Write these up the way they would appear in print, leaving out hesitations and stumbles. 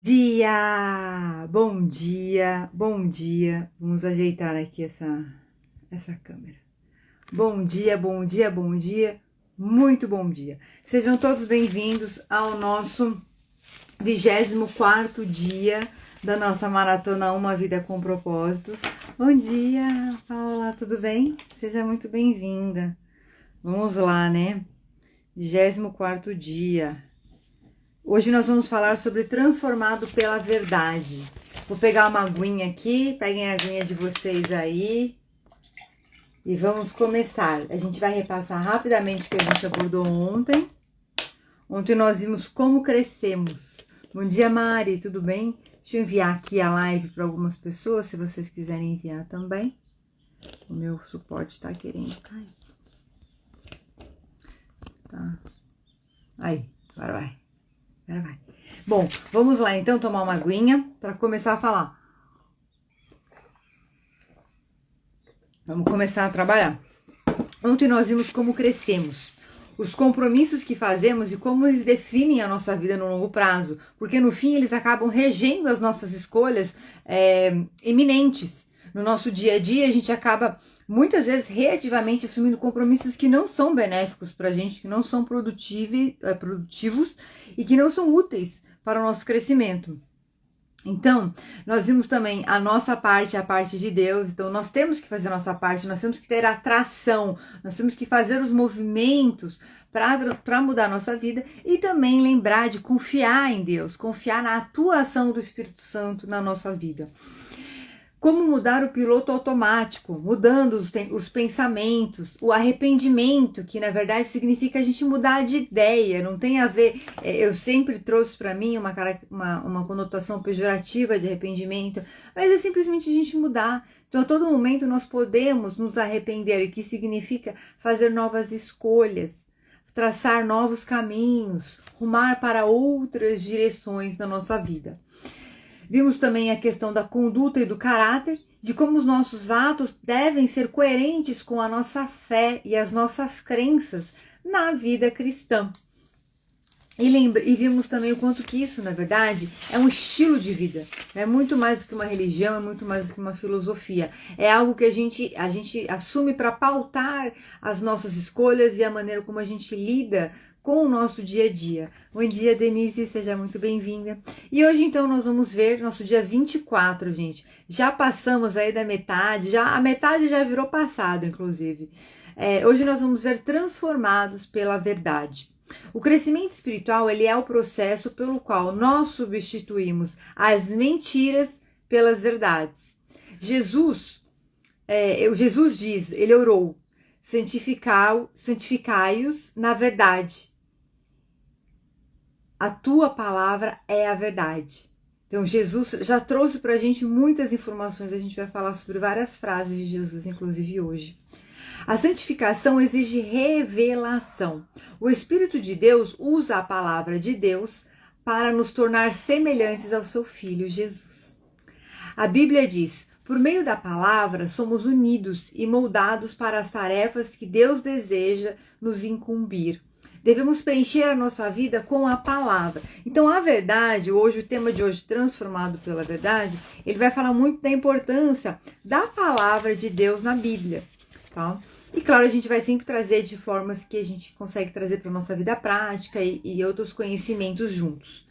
Dia! Bom dia, bom dia. Vamos ajeitar aqui essa câmera. Bom dia, bom dia, bom dia. Muito bom dia. Sejam todos bem-vindos ao nosso 24º dia da nossa maratona Uma Vida com Propósitos. Bom dia, Paula, tudo bem? Seja muito bem-vinda. Vamos lá, né? 24º dia. Hoje nós vamos falar sobre transformado pela verdade. Vou pegar uma aguinha aqui, peguem a aguinha de vocês aí e vamos começar. A gente vai repassar rapidamente o que a gente abordou ontem. Ontem nós vimos como crescemos. Bom dia, Mari, tudo bem? Deixa eu enviar aqui a live para algumas pessoas, se vocês quiserem enviar também. O meu suporte está querendo cair. Tá. Aí, agora vai. Vai. Bom, vamos lá então tomar uma aguinha para começar a falar. Vamos começar a trabalhar. Ontem nós vimos como crescemos, os compromissos que fazemos e como eles definem a nossa vida no longo prazo, porque no fim eles acabam regendo as nossas escolhas eminentes. No nosso dia a dia a gente acaba muitas vezes reativamente assumindo compromissos que não são benéficos para a gente, que não são produtivos e que não são úteis para o nosso crescimento. Então, nós vimos também a nossa parte, a parte de Deus. Então, nós temos que fazer a nossa parte, nós temos que ter atração, nós temos que fazer os movimentos para mudar a nossa vida e também lembrar de confiar em Deus, confiar na atuação do Espírito Santo na nossa vida. Como mudar o piloto automático, mudando os pensamentos, o arrependimento, que na verdade significa a gente mudar de ideia, não tem a ver, eu sempre trouxe para mim uma conotação pejorativa de arrependimento, mas é simplesmente a gente mudar. Então a todo momento nós podemos nos arrepender, o que significa fazer novas escolhas, traçar novos caminhos, rumar para outras direções na nossa vida. Vimos também a questão da conduta e do caráter, de como os nossos atos devem ser coerentes com a nossa fé e as nossas crenças na vida cristã. E vimos também o quanto que isso, na verdade, é um estilo de vida. É muito mais do que uma religião, é muito mais do que uma filosofia. É algo que a gente assume para pautar as nossas escolhas e a maneira como a gente lida com o nosso dia a dia. Bom dia, Denise, seja muito bem-vinda. E hoje, então, nós vamos ver nosso dia 24, gente. Já passamos aí da metade, a metade já virou passado, inclusive. Hoje nós vamos ver transformados pela verdade. O crescimento espiritual, ele é o processo pelo qual nós substituímos as mentiras pelas verdades. Jesus diz, ele orou, santificai-os na verdade. A tua palavra é a verdade. Então, Jesus já trouxe para a gente muitas informações. A gente vai falar sobre várias frases de Jesus, inclusive hoje. A santificação exige revelação. O Espírito de Deus usa a palavra de Deus para nos tornar semelhantes ao seu Filho, Jesus. A Bíblia diz: por meio da palavra, somos unidos e moldados para as tarefas que Deus deseja nos incumbir. Devemos preencher a nossa vida com a palavra. Então, a verdade, hoje, o tema de hoje, transformado pela verdade, ele vai falar muito da importância da palavra de Deus na Bíblia. Tá? E claro, a gente vai sempre trazer de formas que a gente consegue trazer para a nossa vida prática e outros conhecimentos juntos.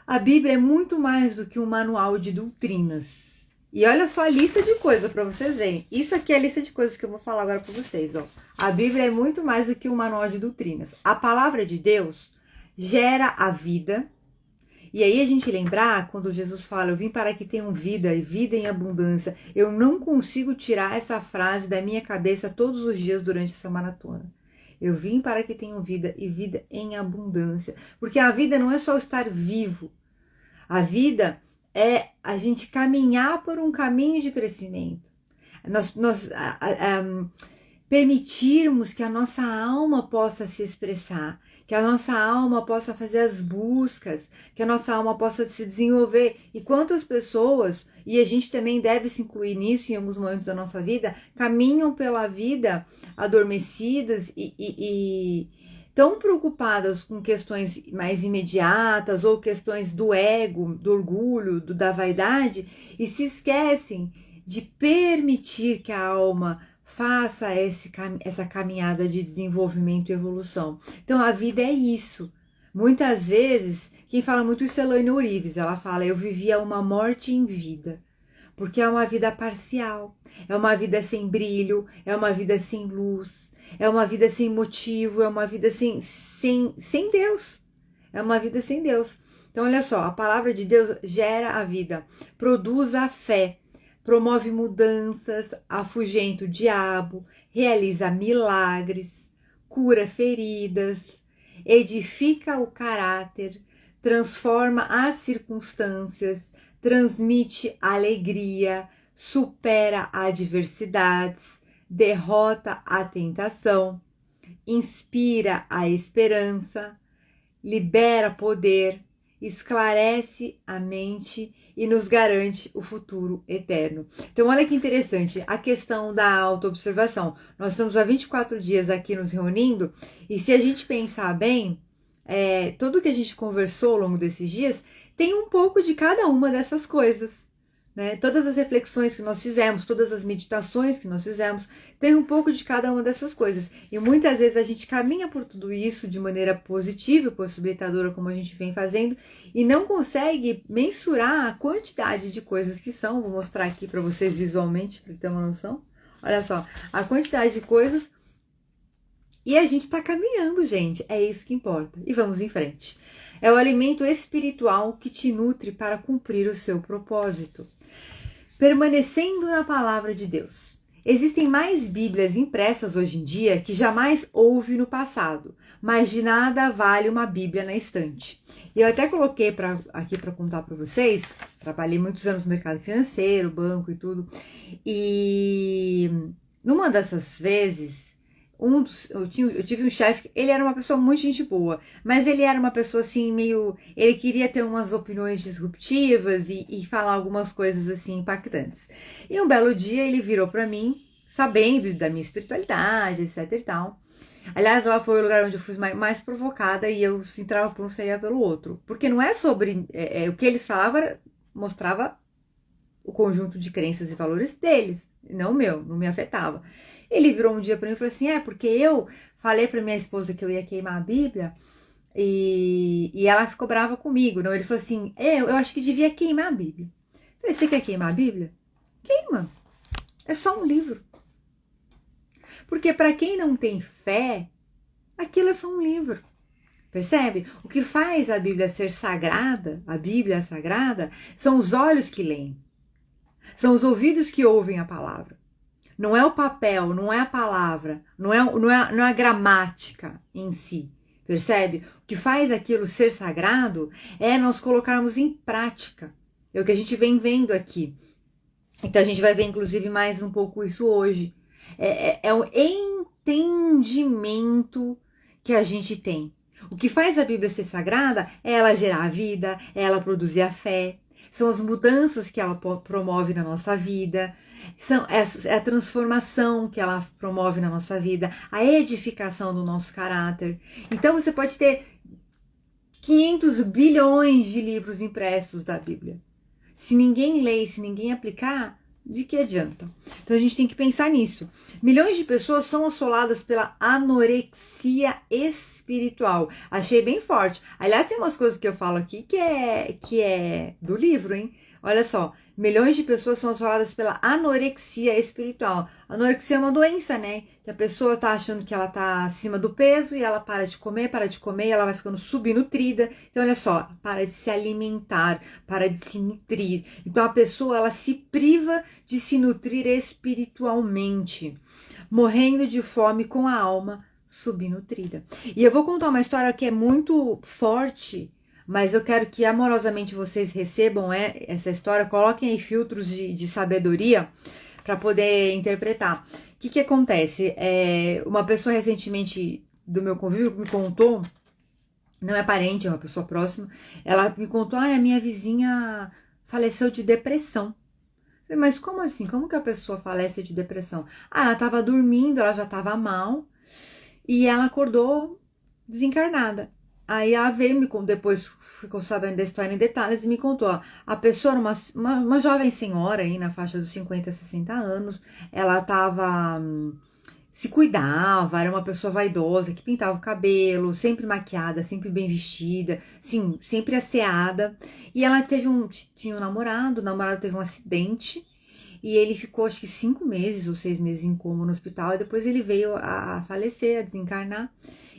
A Bíblia é muito mais do que um manual de doutrinas. E olha só a lista de coisas para vocês verem. Isso aqui é a lista de coisas que eu vou falar agora para vocês. Ó. A Bíblia é muito mais do que um manual de doutrinas. A palavra de Deus gera a vida. E aí a gente lembrar, quando Jesus fala, eu vim para que tenham vida e vida em abundância. Eu não consigo tirar essa frase da minha cabeça todos os dias durante essa maratona. Eu vim para que tenham vida e vida em abundância. Porque a vida não é só estar vivo. A vida é a gente caminhar por um caminho de crescimento. Nós permitirmos que a nossa alma possa se expressar, que a nossa alma possa fazer as buscas, que a nossa alma possa se desenvolver. E quantas pessoas, e a gente também deve se incluir nisso em alguns momentos da nossa vida, caminham pela vida adormecidas e tão preocupadas com questões mais imediatas ou questões do ego, do orgulho, da vaidade, e se esquecem de permitir que a alma faça essa caminhada de desenvolvimento e evolução. Então a vida é isso. Muitas vezes, quem fala muito isso é Elaine Orives, ela fala, eu vivia uma morte em vida, porque é uma vida parcial, é uma vida sem brilho, é uma vida sem luz, é uma vida sem motivo, é uma vida sem Deus, é uma vida sem Deus. Então olha só, a palavra de Deus gera a vida, produz a fé, promove mudanças, afugenta o diabo, realiza milagres, cura feridas, edifica o caráter, transforma as circunstâncias, transmite alegria, supera adversidades, derrota a tentação, inspira a esperança, libera poder, esclarece a mente e nos garante o futuro eterno. Então olha que interessante, a questão da autoobservação. Nós estamos há 24 dias aqui nos reunindo e se a gente pensar bem, tudo que a gente conversou ao longo desses dias tem um pouco de cada uma dessas coisas, né? Todas as reflexões que nós fizemos, todas as meditações que nós fizemos, tem um pouco de cada uma dessas coisas. E muitas vezes a gente caminha por tudo isso de maneira positiva, possibilitadora, como a gente vem fazendo, e não consegue mensurar a quantidade de coisas que são. Vou mostrar aqui para vocês visualmente, para ter uma noção. Olha só, a quantidade de coisas. E a gente está caminhando, gente. É isso que importa. E vamos em frente. É o alimento espiritual que te nutre para cumprir o seu propósito. Permanecendo na palavra de Deus. Existem mais Bíblias impressas hoje em dia que jamais houve no passado, mas de nada vale uma Bíblia na estante. E eu até coloquei aqui para contar para vocês, trabalhei muitos anos no mercado financeiro, banco e tudo, e numa dessas vezes, eu tive um chefe, ele era uma pessoa muito gente boa, mas ele era uma pessoa assim ele queria ter umas opiniões disruptivas e falar algumas coisas assim impactantes. E um belo dia ele virou para mim, sabendo da minha espiritualidade, etc e tal. Aliás, lá foi o lugar onde eu fui mais provocada e eu se entrava por um, saía pelo outro. Porque não é sobre, o que eles falavam, mostrava o conjunto de crenças e valores deles, não o meu, não me afetava. Ele virou um dia para mim e falou assim, porque eu falei para minha esposa que eu ia queimar a Bíblia e ela ficou brava comigo. Não, ele falou assim, eu acho que devia queimar a Bíblia. Eu falei, você quer queimar a Bíblia? Queima. É só um livro. Porque para quem não tem fé, aquilo é só um livro. Percebe? O que faz a Bíblia ser sagrada, a Bíblia sagrada, são os olhos que leem. São os ouvidos que ouvem a palavra. Não é o papel, não é a palavra, não é a gramática em si, percebe? O que faz aquilo ser sagrado é nós colocarmos em prática. É o que a gente vem vendo aqui. Então a gente vai ver inclusive mais um pouco isso hoje. É o entendimento que a gente tem. O que faz a Bíblia ser sagrada é ela gerar a vida, é ela produzir a fé, são as mudanças que ela promove na nossa vida, é a transformação que ela promove na nossa vida, a edificação do nosso caráter. Então você pode ter 500 bilhões de livros impressos da Bíblia. Se ninguém lê, se ninguém aplicar, de que adianta? Então a gente tem que pensar nisso. Milhões de pessoas são assoladas pela anorexia espiritual. Achei bem forte. Aliás, tem umas coisas que eu falo aqui que é do livro, hein? Olha só, milhões de pessoas são assoladas pela anorexia espiritual. Anorexia é uma doença, né? Que a pessoa tá achando que ela tá acima do peso e ela para de comer, e ela vai ficando subnutrida. Então, olha só, para de se alimentar, para de se nutrir. Então, a pessoa, ela se priva de se nutrir espiritualmente, morrendo de fome com a alma subnutrida. E eu vou contar uma história que é muito forte, mas eu quero que amorosamente vocês recebam essa história, coloquem aí filtros de sabedoria para poder interpretar. O que acontece? Uma pessoa recentemente do meu convívio me contou, não é parente, é uma pessoa próxima, ela me contou, a minha vizinha faleceu de depressão. Eu falei, mas como assim? Como que a pessoa falece de depressão? Ela estava dormindo, ela já estava mal, e ela acordou desencarnada. Aí ela veio, depois ficou sabendo da história em detalhes e me contou, ó, a pessoa era uma jovem senhora aí na faixa dos 50, 60 anos, ela tava, se cuidava, era uma pessoa vaidosa, que pintava o cabelo, sempre maquiada, sempre bem vestida, sim, sempre asseada, e ela tinha um namorado, o namorado teve um acidente, e ele ficou acho que 5 meses ou 6 meses em coma no hospital, e depois ele veio a falecer, a desencarnar,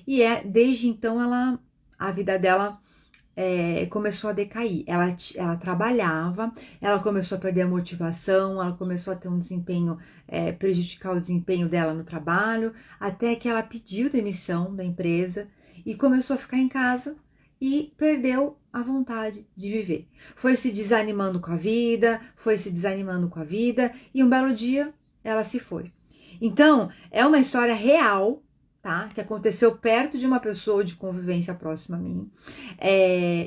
e desde então a vida dela começou a decair. Ela trabalhava, ela começou a perder a motivação, ela começou a ter um desempenho, prejudicar o desempenho dela no trabalho, até que ela pediu demissão da empresa e começou a ficar em casa e perdeu a vontade de viver. Foi se desanimando com a vida, e um belo dia ela se foi. Então, é uma história real, tá? Que aconteceu perto de uma pessoa de convivência próxima a mim.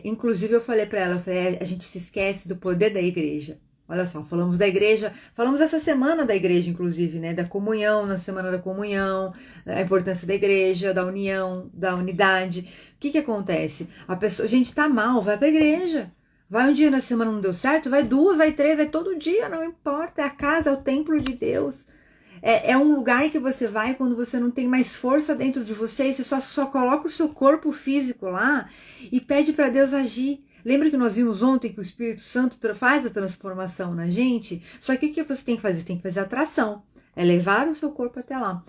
Inclusive eu falei para ela, a gente se esquece do poder da igreja. Olha só, falamos da igreja, falamos essa semana da igreja, inclusive, né? Da comunhão, na semana da comunhão, a importância da igreja, da união, da unidade. O que acontece? A gente tá mal, vai pra igreja. Vai um dia na semana, não deu certo, vai 2, vai 3, vai todo dia, não importa. É a casa, é o templo de Deus. É um lugar que você vai quando você não tem mais força dentro de você, e você só coloca o seu corpo físico lá e pede para Deus agir. Lembra que nós vimos ontem que o Espírito Santo faz a transformação na gente? Só que o que você tem que fazer? Você tem que fazer atração, é levar o seu corpo até lá.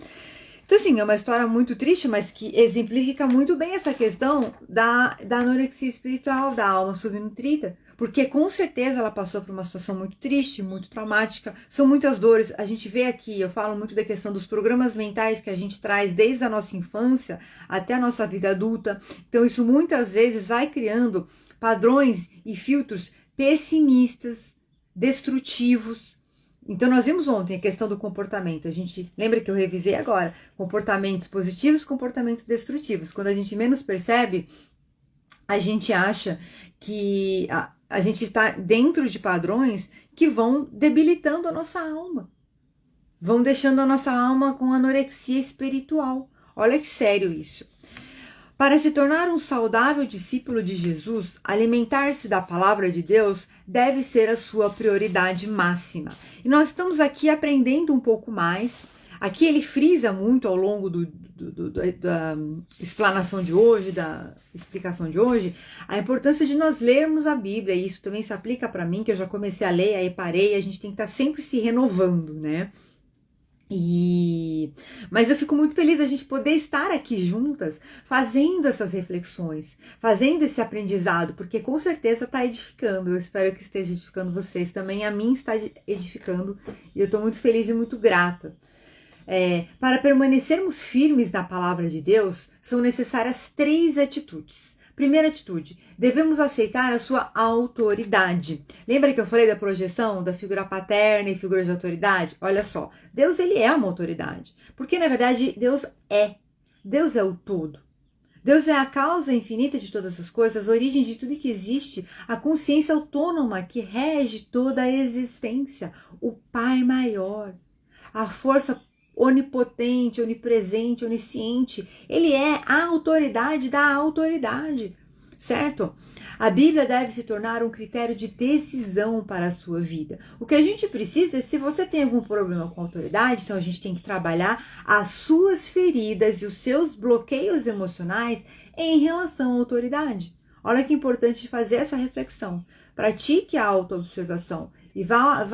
Então, assim, é uma história muito triste, mas que exemplifica muito bem essa questão da anorexia espiritual, da alma subnutrida. Porque com certeza ela passou por uma situação muito triste, muito traumática, são muitas dores. A gente vê aqui, eu falo muito da questão dos programas mentais que a gente traz desde a nossa infância até a nossa vida adulta. Então isso muitas vezes vai criando padrões e filtros pessimistas, destrutivos. Então nós vimos ontem a questão do comportamento. A gente lembra que eu revisei agora, comportamentos positivos, comportamentos destrutivos. Quando a gente menos percebe, a gente acha que a gente está dentro de padrões que vão debilitando a nossa alma. Vão deixando a nossa alma com anorexia espiritual. Olha que sério isso. Para se tornar um saudável discípulo de Jesus, alimentar-se da palavra de Deus deve ser a sua prioridade máxima. E nós estamos aqui aprendendo um pouco mais. Aqui ele frisa muito ao longo da explanação de hoje, da explicação de hoje, a importância de nós lermos a Bíblia. E isso também se aplica para mim, que eu já comecei a ler, aí parei, a gente tem que estar sempre se renovando, né? Mas eu fico muito feliz da gente poder estar aqui juntas, fazendo essas reflexões, fazendo esse aprendizado, porque com certeza está edificando. Eu espero que esteja edificando vocês também. A mim está edificando e eu estou muito feliz e muito grata. Para permanecermos firmes na palavra de Deus, são necessárias 3 atitudes. Primeira atitude, devemos aceitar a sua autoridade. Lembra que eu falei da projeção da figura paterna e figura de autoridade? Olha só, Deus ele é uma autoridade, porque na verdade Deus é o todo. Deus é a causa infinita de todas as coisas, a origem de tudo que existe, a consciência autônoma que rege toda a existência, o Pai maior, a força onipotente, onipresente, onisciente. Ele é a autoridade da autoridade, certo? A Bíblia deve se tornar um critério de decisão para a sua vida. O que a gente precisa é, se você tem algum problema com a autoridade, então a gente tem que trabalhar as suas feridas e os seus bloqueios emocionais em relação à autoridade. Olha que importante fazer essa reflexão. Pratique a autoobservação e vá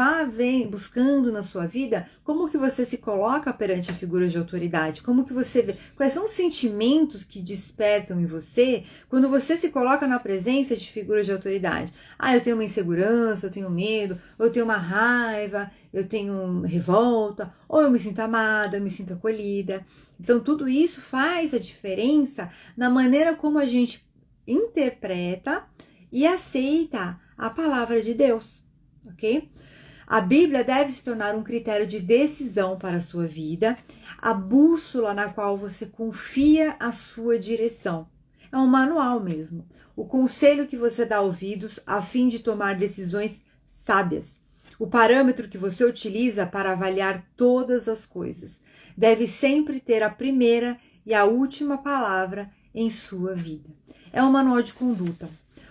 buscando na sua vida como que você se coloca perante a figura de autoridade, como que você vê, quais são os sentimentos que despertam em você quando você se coloca na presença de figuras de autoridade. Eu tenho uma insegurança, eu tenho medo, ou eu tenho uma raiva, eu tenho revolta, ou eu me sinto amada, eu me sinto acolhida. Então tudo isso faz a diferença na maneira como a gente interpreta e aceita a palavra de Deus, ok? A Bíblia deve se tornar um critério de decisão para a sua vida, a bússola na qual você confia a sua direção. É um manual mesmo, o conselho que você dá ouvidos a fim de tomar decisões sábias. O parâmetro que você utiliza para avaliar todas as coisas deve sempre ter a primeira e a última palavra em sua vida. É um manual de conduta.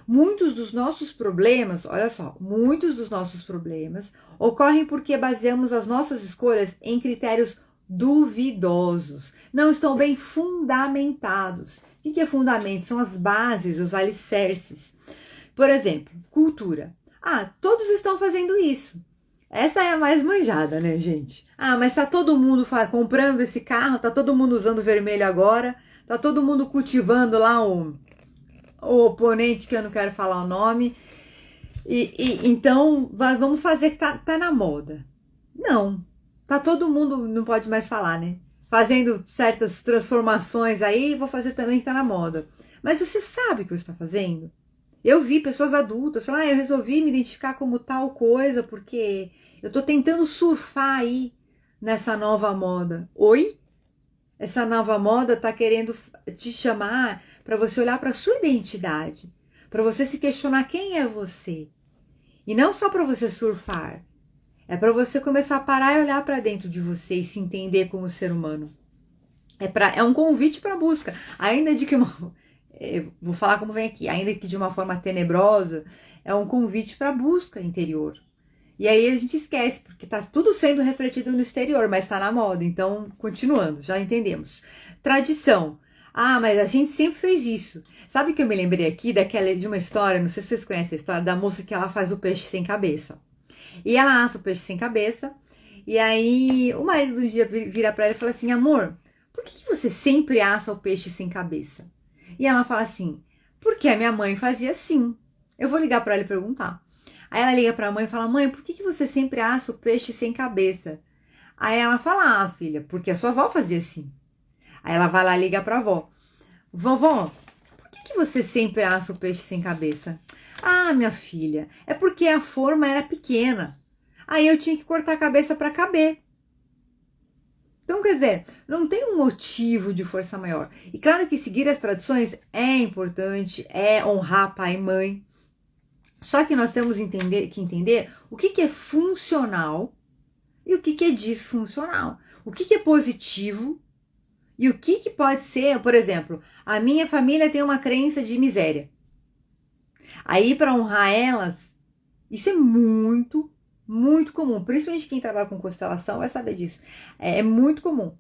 Muitos dos nossos problemas, olha só, muitos dos nossos problemas ocorrem porque baseamos as nossas escolhas em critérios duvidosos, não estão bem fundamentados. O que é fundamento? São as bases, os alicerces. Por exemplo, cultura. Todos estão fazendo isso. Essa é a mais manjada, né, gente? Mas tá todo mundo comprando esse carro, tá todo mundo usando vermelho agora, tá todo mundo cultivando lá o oponente que eu não quero falar o nome. Então, vamos fazer que tá na moda. Não, tá todo mundo, não pode mais falar, né? Fazendo certas transformações aí, vou fazer também que tá na moda. Mas você sabe o que você está fazendo? Eu vi pessoas adultas falando, eu resolvi me identificar como tal coisa porque eu tô tentando surfar aí nessa nova moda. Oi? Essa nova moda tá querendo te chamar para você olhar para sua identidade, para você se questionar quem é você. E não só para você surfar, é para você começar a parar e olhar para dentro de você e se entender como ser humano. É um convite para busca, ainda de que vou falar como vem aqui, ainda que de uma forma tenebrosa, é um convite para busca interior. E aí a gente esquece, porque tá tudo sendo refletido no exterior, mas tá na moda. Então, continuando, já entendemos. Tradição. Mas a gente sempre fez isso. Sabe que eu me lembrei aqui de uma história, não sei se vocês conhecem a história, da moça que ela faz o peixe sem cabeça. E ela assa o peixe sem cabeça, e aí o marido um dia vira pra ela e fala assim, amor, por que você sempre assa o peixe sem cabeça? E ela fala assim, porque a minha mãe fazia assim. Eu vou ligar pra ela e perguntar. Aí ela liga pra mãe e fala, mãe, por que você sempre assa o peixe sem cabeça? Aí ela fala, filha, porque a sua avó fazia assim. Aí ela vai lá e liga pra avó. Vovó, por que você sempre assa o peixe sem cabeça? Minha filha, é porque a forma era pequena. Aí eu tinha que cortar a cabeça para caber. Então, quer dizer, não tem um motivo de força maior. E claro que seguir as tradições é importante, é honrar pai e mãe. Só que nós temos que entender o que é funcional e o que é disfuncional. O que é positivo e o que pode ser, por exemplo, a minha família tem uma crença de miséria. Aí, para honrar elas, isso é muito, muito comum. Principalmente quem trabalha com constelação vai saber disso. É muito comum.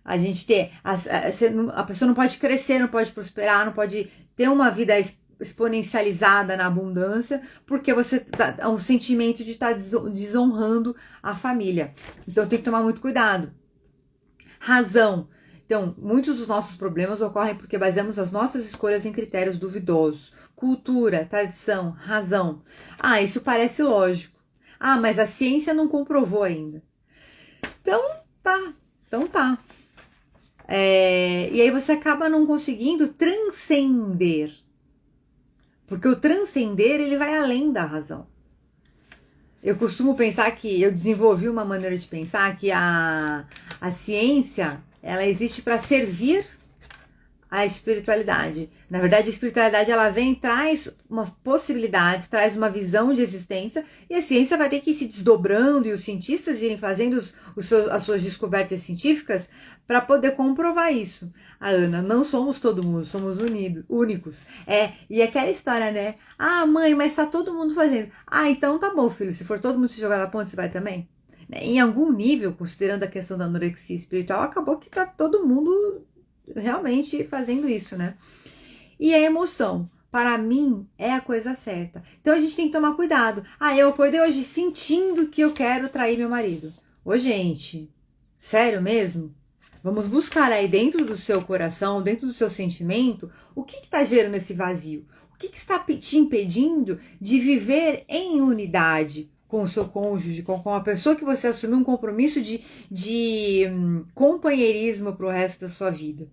A gente ter... A pessoa não pode crescer, não pode prosperar, não pode ter uma vida exponencializada na abundância, porque você há um sentimento de estar desonrando a família. Então, tem que tomar muito cuidado. Razão. Então, muitos dos nossos problemas ocorrem porque baseamos as nossas escolhas em critérios duvidosos. Cultura, tradição, razão. Isso parece lógico. Mas a ciência não comprovou ainda. Então tá. E aí você acaba não conseguindo transcender. Porque o transcender, ele vai além da razão. Eu costumo pensar que eu desenvolvi uma maneira de pensar que a ciência, ela existe para servir a espiritualidade. Na verdade, a espiritualidade, ela vem, traz umas possibilidades, traz uma visão de existência, e a ciência vai ter que ir se desdobrando e os cientistas irem fazendo as suas descobertas científicas para poder comprovar isso. Ana, não somos todo mundo, somos únicos. E aquela história, né? Mãe, mas tá todo mundo fazendo. Então tá bom, filho, se for todo mundo se jogar na ponte, você vai também? Em algum nível, considerando a questão da anorexia espiritual, acabou que tá todo mundo realmente fazendo isso, né? E a emoção, para mim, é a coisa certa. Então a gente tem que tomar cuidado. Eu acordei hoje sentindo que eu quero trair meu marido. Gente, sério mesmo? Vamos buscar aí dentro do seu coração, dentro do seu sentimento, o que está gerando esse vazio? O que está te impedindo de viver em unidade com o seu cônjuge, com a pessoa que você assumiu um compromisso de companheirismo para o resto da sua vida?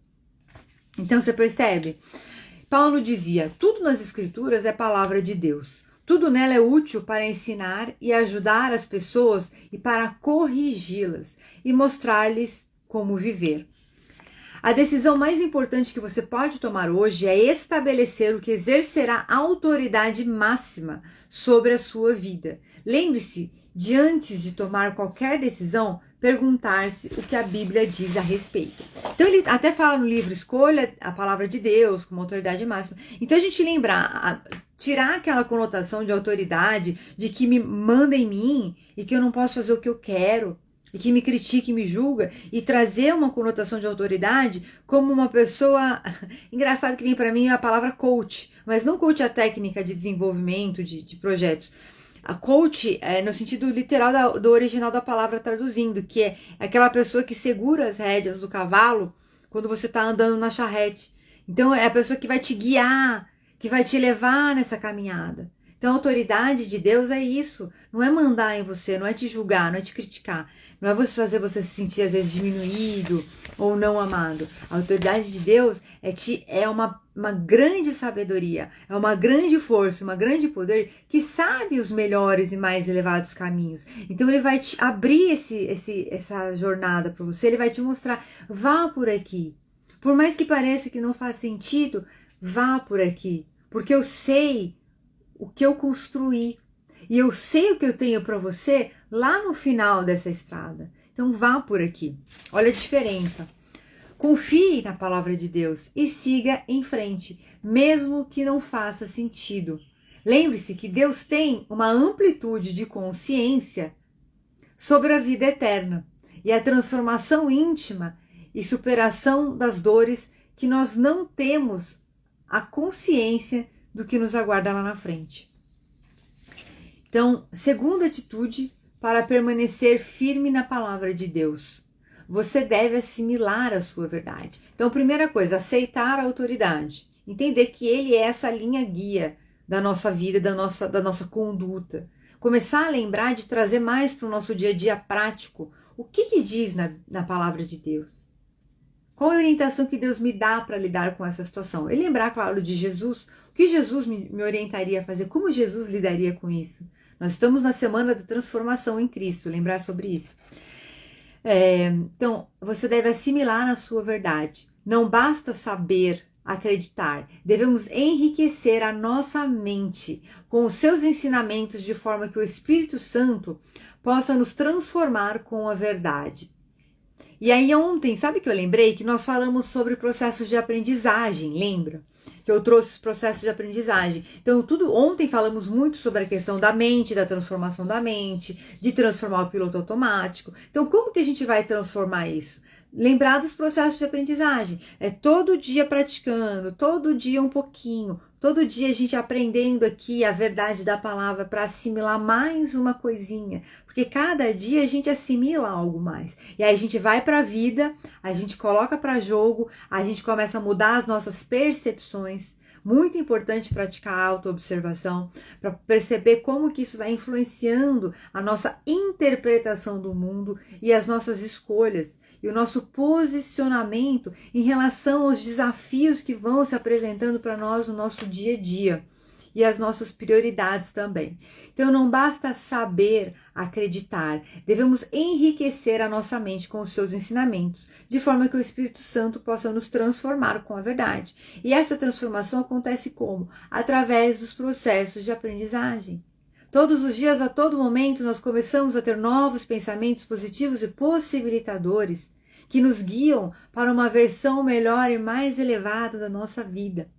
Então você percebe? Paulo dizia, tudo nas escrituras é palavra de Deus. Tudo nela é útil para ensinar e ajudar as pessoas e para corrigi-las e mostrar-lhes como viver. A decisão mais importante que você pode tomar hoje é estabelecer o que exercerá autoridade máxima sobre a sua vida. Lembre-se de, antes de tomar qualquer decisão, perguntar-se o que a Bíblia diz a respeito. Então ele até fala no livro, escolha a palavra de Deus como autoridade máxima. Então a gente lembrar, tirar aquela conotação de autoridade, de que me manda em mim e que eu não posso fazer o que eu quero, e que me critica e me julga, e trazer uma conotação de autoridade como uma pessoa... Engraçado que vem para mim a palavra coach, mas não coach a técnica de desenvolvimento de projetos. A coach é no sentido literal do original da palavra, traduzindo, que é aquela pessoa que segura as rédeas do cavalo quando você está andando na charrete. Então é a pessoa que vai te guiar, que vai te levar nessa caminhada. Então a autoridade de Deus é isso, não é mandar em você, não é te julgar, não é te criticar. Não é fazer você se sentir, às vezes, diminuído ou não amado. A autoridade de Deus é uma grande sabedoria, é uma grande força, uma grande poder que sabe os melhores e mais elevados caminhos. Então ele vai te abrir essa jornada para você, ele vai te mostrar, vá por aqui. Por mais que pareça que não faz sentido, vá por aqui. Porque eu sei o que eu construí. E eu sei o que eu tenho para você lá no final dessa estrada. Então vá por aqui. Olha a diferença. Confie na palavra de Deus e siga em frente, mesmo que não faça sentido. Lembre-se que Deus tem uma amplitude de consciência sobre a vida eterna e a transformação íntima e superação das dores que nós não temos a consciência do que nos aguarda lá na frente. Então, segunda atitude para permanecer firme na palavra de Deus. Você deve assimilar a sua verdade. Então, primeira coisa, aceitar a autoridade. Entender que ele é essa linha guia da nossa vida, da nossa conduta. Começar a lembrar de trazer mais para o nosso dia a dia prático. O que diz na palavra de Deus? Qual é a orientação que Deus me dá para lidar com essa situação? E lembrar, claro, de Jesus. O que Jesus me orientaria a fazer? Como Jesus lidaria com isso? Nós estamos na semana da transformação em Cristo, lembrar sobre isso. Então, você deve assimilar a sua verdade. Não basta saber, acreditar. Devemos enriquecer a nossa mente com os seus ensinamentos de forma que o Espírito Santo possa nos transformar com a verdade. E aí ontem, sabe que eu lembrei? Que nós falamos sobre processos de aprendizagem, lembra? Que eu trouxe os processos de aprendizagem. Então, ontem falamos muito sobre a questão da mente, da transformação da mente, de transformar o piloto automático. Então, como que a gente vai transformar isso? Lembrar dos processos de aprendizagem. É todo dia praticando, todo dia um pouquinho, todo dia a gente aprendendo aqui a verdade da palavra para assimilar mais uma coisinha. Porque cada dia a gente assimila algo mais. E aí a gente vai para a vida, a gente coloca para jogo, a gente começa a mudar as nossas percepções. Muito importante praticar a autoobservação para perceber como que isso vai influenciando a nossa interpretação do mundo e as nossas escolhas. E o nosso posicionamento em relação aos desafios que vão se apresentando para nós no nosso dia a dia. E as nossas prioridades também. Então não basta saber, acreditar. Devemos enriquecer a nossa mente com os seus ensinamentos, de forma que o Espírito Santo possa nos transformar com a verdade. E essa transformação acontece como? Através dos processos de aprendizagem. Todos os dias, a todo momento, nós começamos a ter novos pensamentos positivos e possibilitadores que nos guiam para uma versão melhor e mais elevada da nossa vida.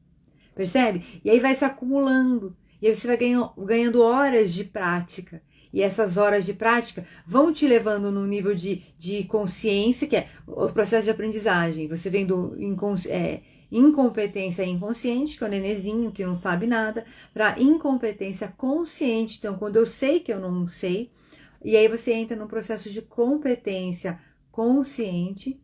Percebe? E aí vai se acumulando. E aí você vai ganhando horas de prática. E essas horas de prática vão te levando num nível de consciência, que é o processo de aprendizagem. Você vem do incompetência inconsciente, que é o nenenzinho que não sabe nada, para incompetência consciente. Então, quando eu sei que eu não sei, e aí você entra no processo de competência consciente,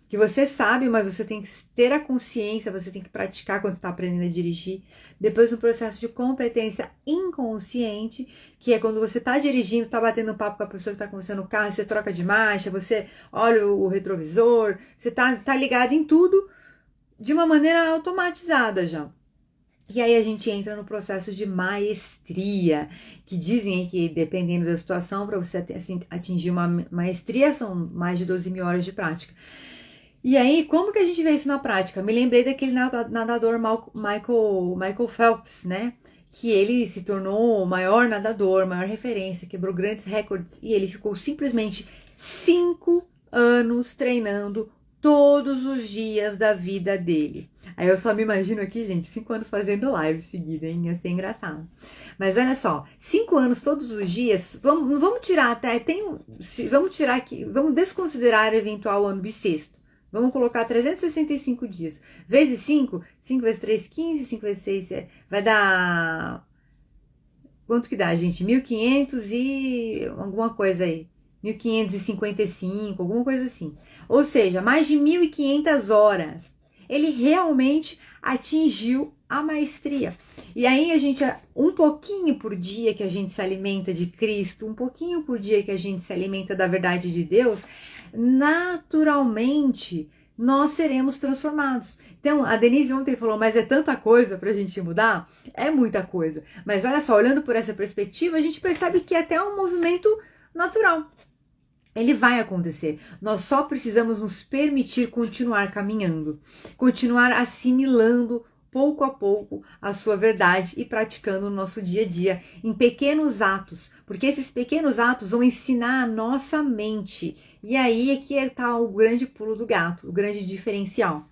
que você sabe, mas você tem que ter a consciência, você tem que praticar quando você está aprendendo a dirigir. Depois no processo de competência inconsciente, que é quando você está dirigindo, está batendo um papo com a pessoa que está com você no carro, você troca de marcha, você olha o retrovisor, você tá ligado em tudo de uma maneira automatizada já. E aí a gente entra no processo de maestria, que dizem que dependendo da situação, para você atingir uma maestria, são mais de 12 mil horas de prática. E aí, como que a gente vê isso na prática? Me lembrei daquele nadador Michael Phelps, né? que ele se tornou o maior nadador, maior referência, quebrou grandes recordes e ele ficou simplesmente 5 anos treinando todos os dias da vida dele. Aí eu só me imagino aqui, gente, 5 anos fazendo live seguida, hein? Ia ser engraçado. Mas olha só, 5 anos todos os dias, vamos tirar até, vamos tirar aqui, vamos desconsiderar o eventual ano bissexto. Vamos colocar 365 dias. Vezes 5, 5 vezes 3, 15, 5 vezes 6, vai dar... Quanto que dá, gente? 1.500 e alguma coisa aí. 1.555, alguma coisa assim. Ou seja, mais de 1.500 horas. Ele realmente atingiu a maestria. E aí a gente, um pouquinho por dia que a gente se alimenta de Cristo, um pouquinho por dia que a gente se alimenta da verdade de Deus, naturalmente nós seremos transformados. Então, a Denise ontem falou, mas é tanta coisa pra gente mudar? É muita coisa. Mas olha só, olhando por essa perspectiva, a gente percebe que é até um movimento natural. Ele vai acontecer. Nós só precisamos nos permitir continuar caminhando, continuar assimilando pouco a pouco a sua verdade e praticando no nosso dia a dia, em pequenos atos, porque esses pequenos atos vão ensinar a nossa mente. E aí é que está o grande pulo do gato, o grande diferencial.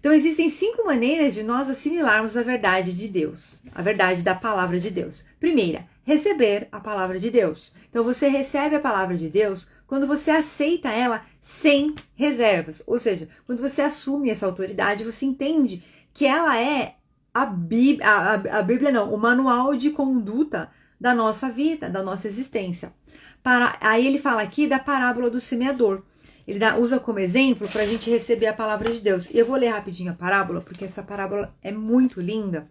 Então existem 5 maneiras de nós assimilarmos a verdade de Deus, a verdade da palavra de Deus. Primeira, receber a palavra de Deus. Então você recebe a palavra de Deus quando você aceita ela sem reservas. Ou seja, quando você assume essa autoridade, você entende que ela é a Bíblia não, o manual de conduta da nossa vida, da nossa existência. Aí ele fala aqui da parábola do semeador. Ele usa como exemplo para a gente receber a palavra de Deus. E eu vou ler rapidinho a parábola, porque essa parábola é muito linda.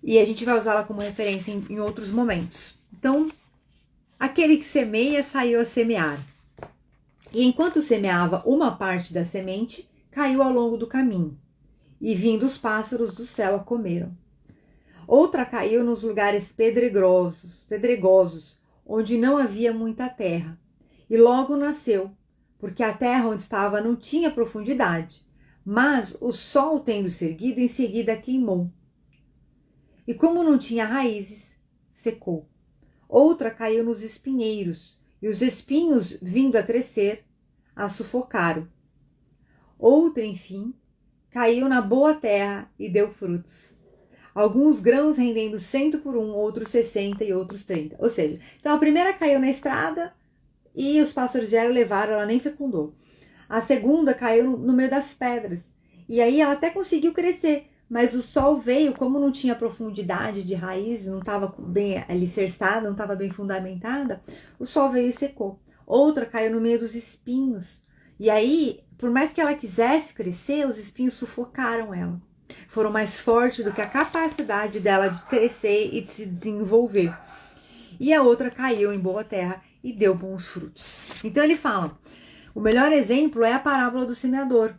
E a gente vai usá-la como referência em outros momentos. Então, aquele que semeia saiu a semear. E enquanto semeava, uma parte da semente caiu ao longo do caminho. E vindo os pássaros do céu a comeram. Outra caiu nos lugares pedregosos, onde não havia muita terra. E logo nasceu, porque a terra onde estava não tinha profundidade. Mas o sol, tendo se erguido, em seguida queimou. E como não tinha raízes, secou. Outra caiu nos espinheiros, e os espinhos, vindo a crescer, a sufocaram. Outra, enfim, caiu na boa terra e deu frutos. Alguns grãos rendendo 100 por 1, outros 60 e outros 30. Ou seja, então a primeira caiu na estrada e os pássaros vieram, levaram, ela nem fecundou. A segunda caiu no meio das pedras. E aí ela até conseguiu crescer, mas o sol veio, como não tinha profundidade de raiz, não estava bem alicerçada, não estava bem fundamentada, o sol veio e secou. Outra caiu no meio dos espinhos. E aí, por mais que ela quisesse crescer, os espinhos sufocaram ela. Foram mais fortes do que a capacidade dela de crescer e de se desenvolver. E a outra caiu em boa terra e deu bons frutos. Então ele fala, o melhor exemplo é a parábola do semeador.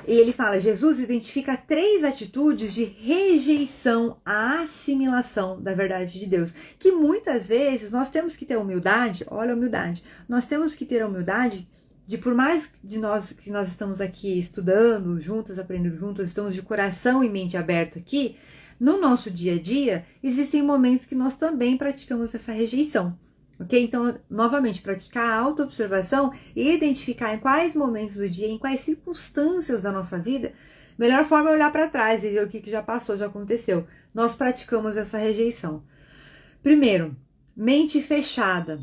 E ele fala, Jesus identifica 3 atitudes de rejeição à assimilação da verdade de Deus. Que muitas vezes nós temos que ter humildade, olha a humildade, nós temos que ter a humildade de, por mais que nós estamos aqui estudando juntas, aprendendo juntas, estamos de coração e mente aberto aqui, no nosso dia a dia, existem momentos que nós também praticamos essa rejeição. Ok? Então, novamente, praticar a autoobservação e identificar em quais momentos do dia, em quais circunstâncias da nossa vida, melhor forma é olhar para trás e ver o que já passou, já aconteceu. Nós praticamos essa rejeição. Primeiro, mente fechada.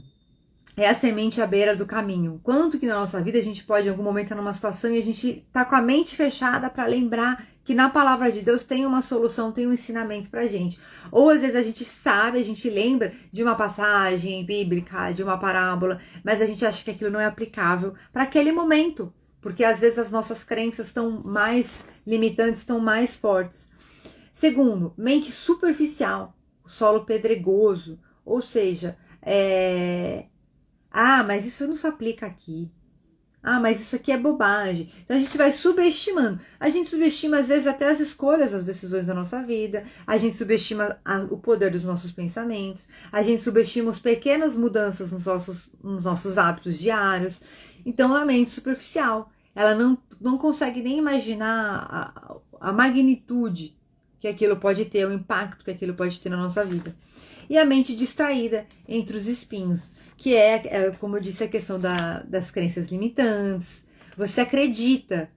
É a semente à beira do caminho. Quanto que na nossa vida a gente pode, em algum momento, estar numa situação e a gente tá com a mente fechada para lembrar que na palavra de Deus tem uma solução, tem um ensinamento pra gente. Ou às vezes a gente sabe, a gente lembra de uma passagem bíblica, de uma parábola, mas a gente acha que aquilo não é aplicável para aquele momento, porque às vezes as nossas crenças estão mais limitantes, estão mais fortes. Segundo, mente superficial, solo pedregoso, ou seja, mas isso não se aplica aqui. Mas isso aqui é bobagem. Então a gente vai subestimando. A gente subestima às vezes até as escolhas, as decisões da nossa vida. A gente subestima o poder dos nossos pensamentos. A gente subestima as pequenas mudanças nos nossos hábitos diários. Então a mente superficial, ela não consegue nem imaginar a magnitude que aquilo pode ter, o impacto que aquilo pode ter na nossa vida. E a mente distraída entre os espinhos, que como eu disse, a questão das crenças limitantes. Você acredita,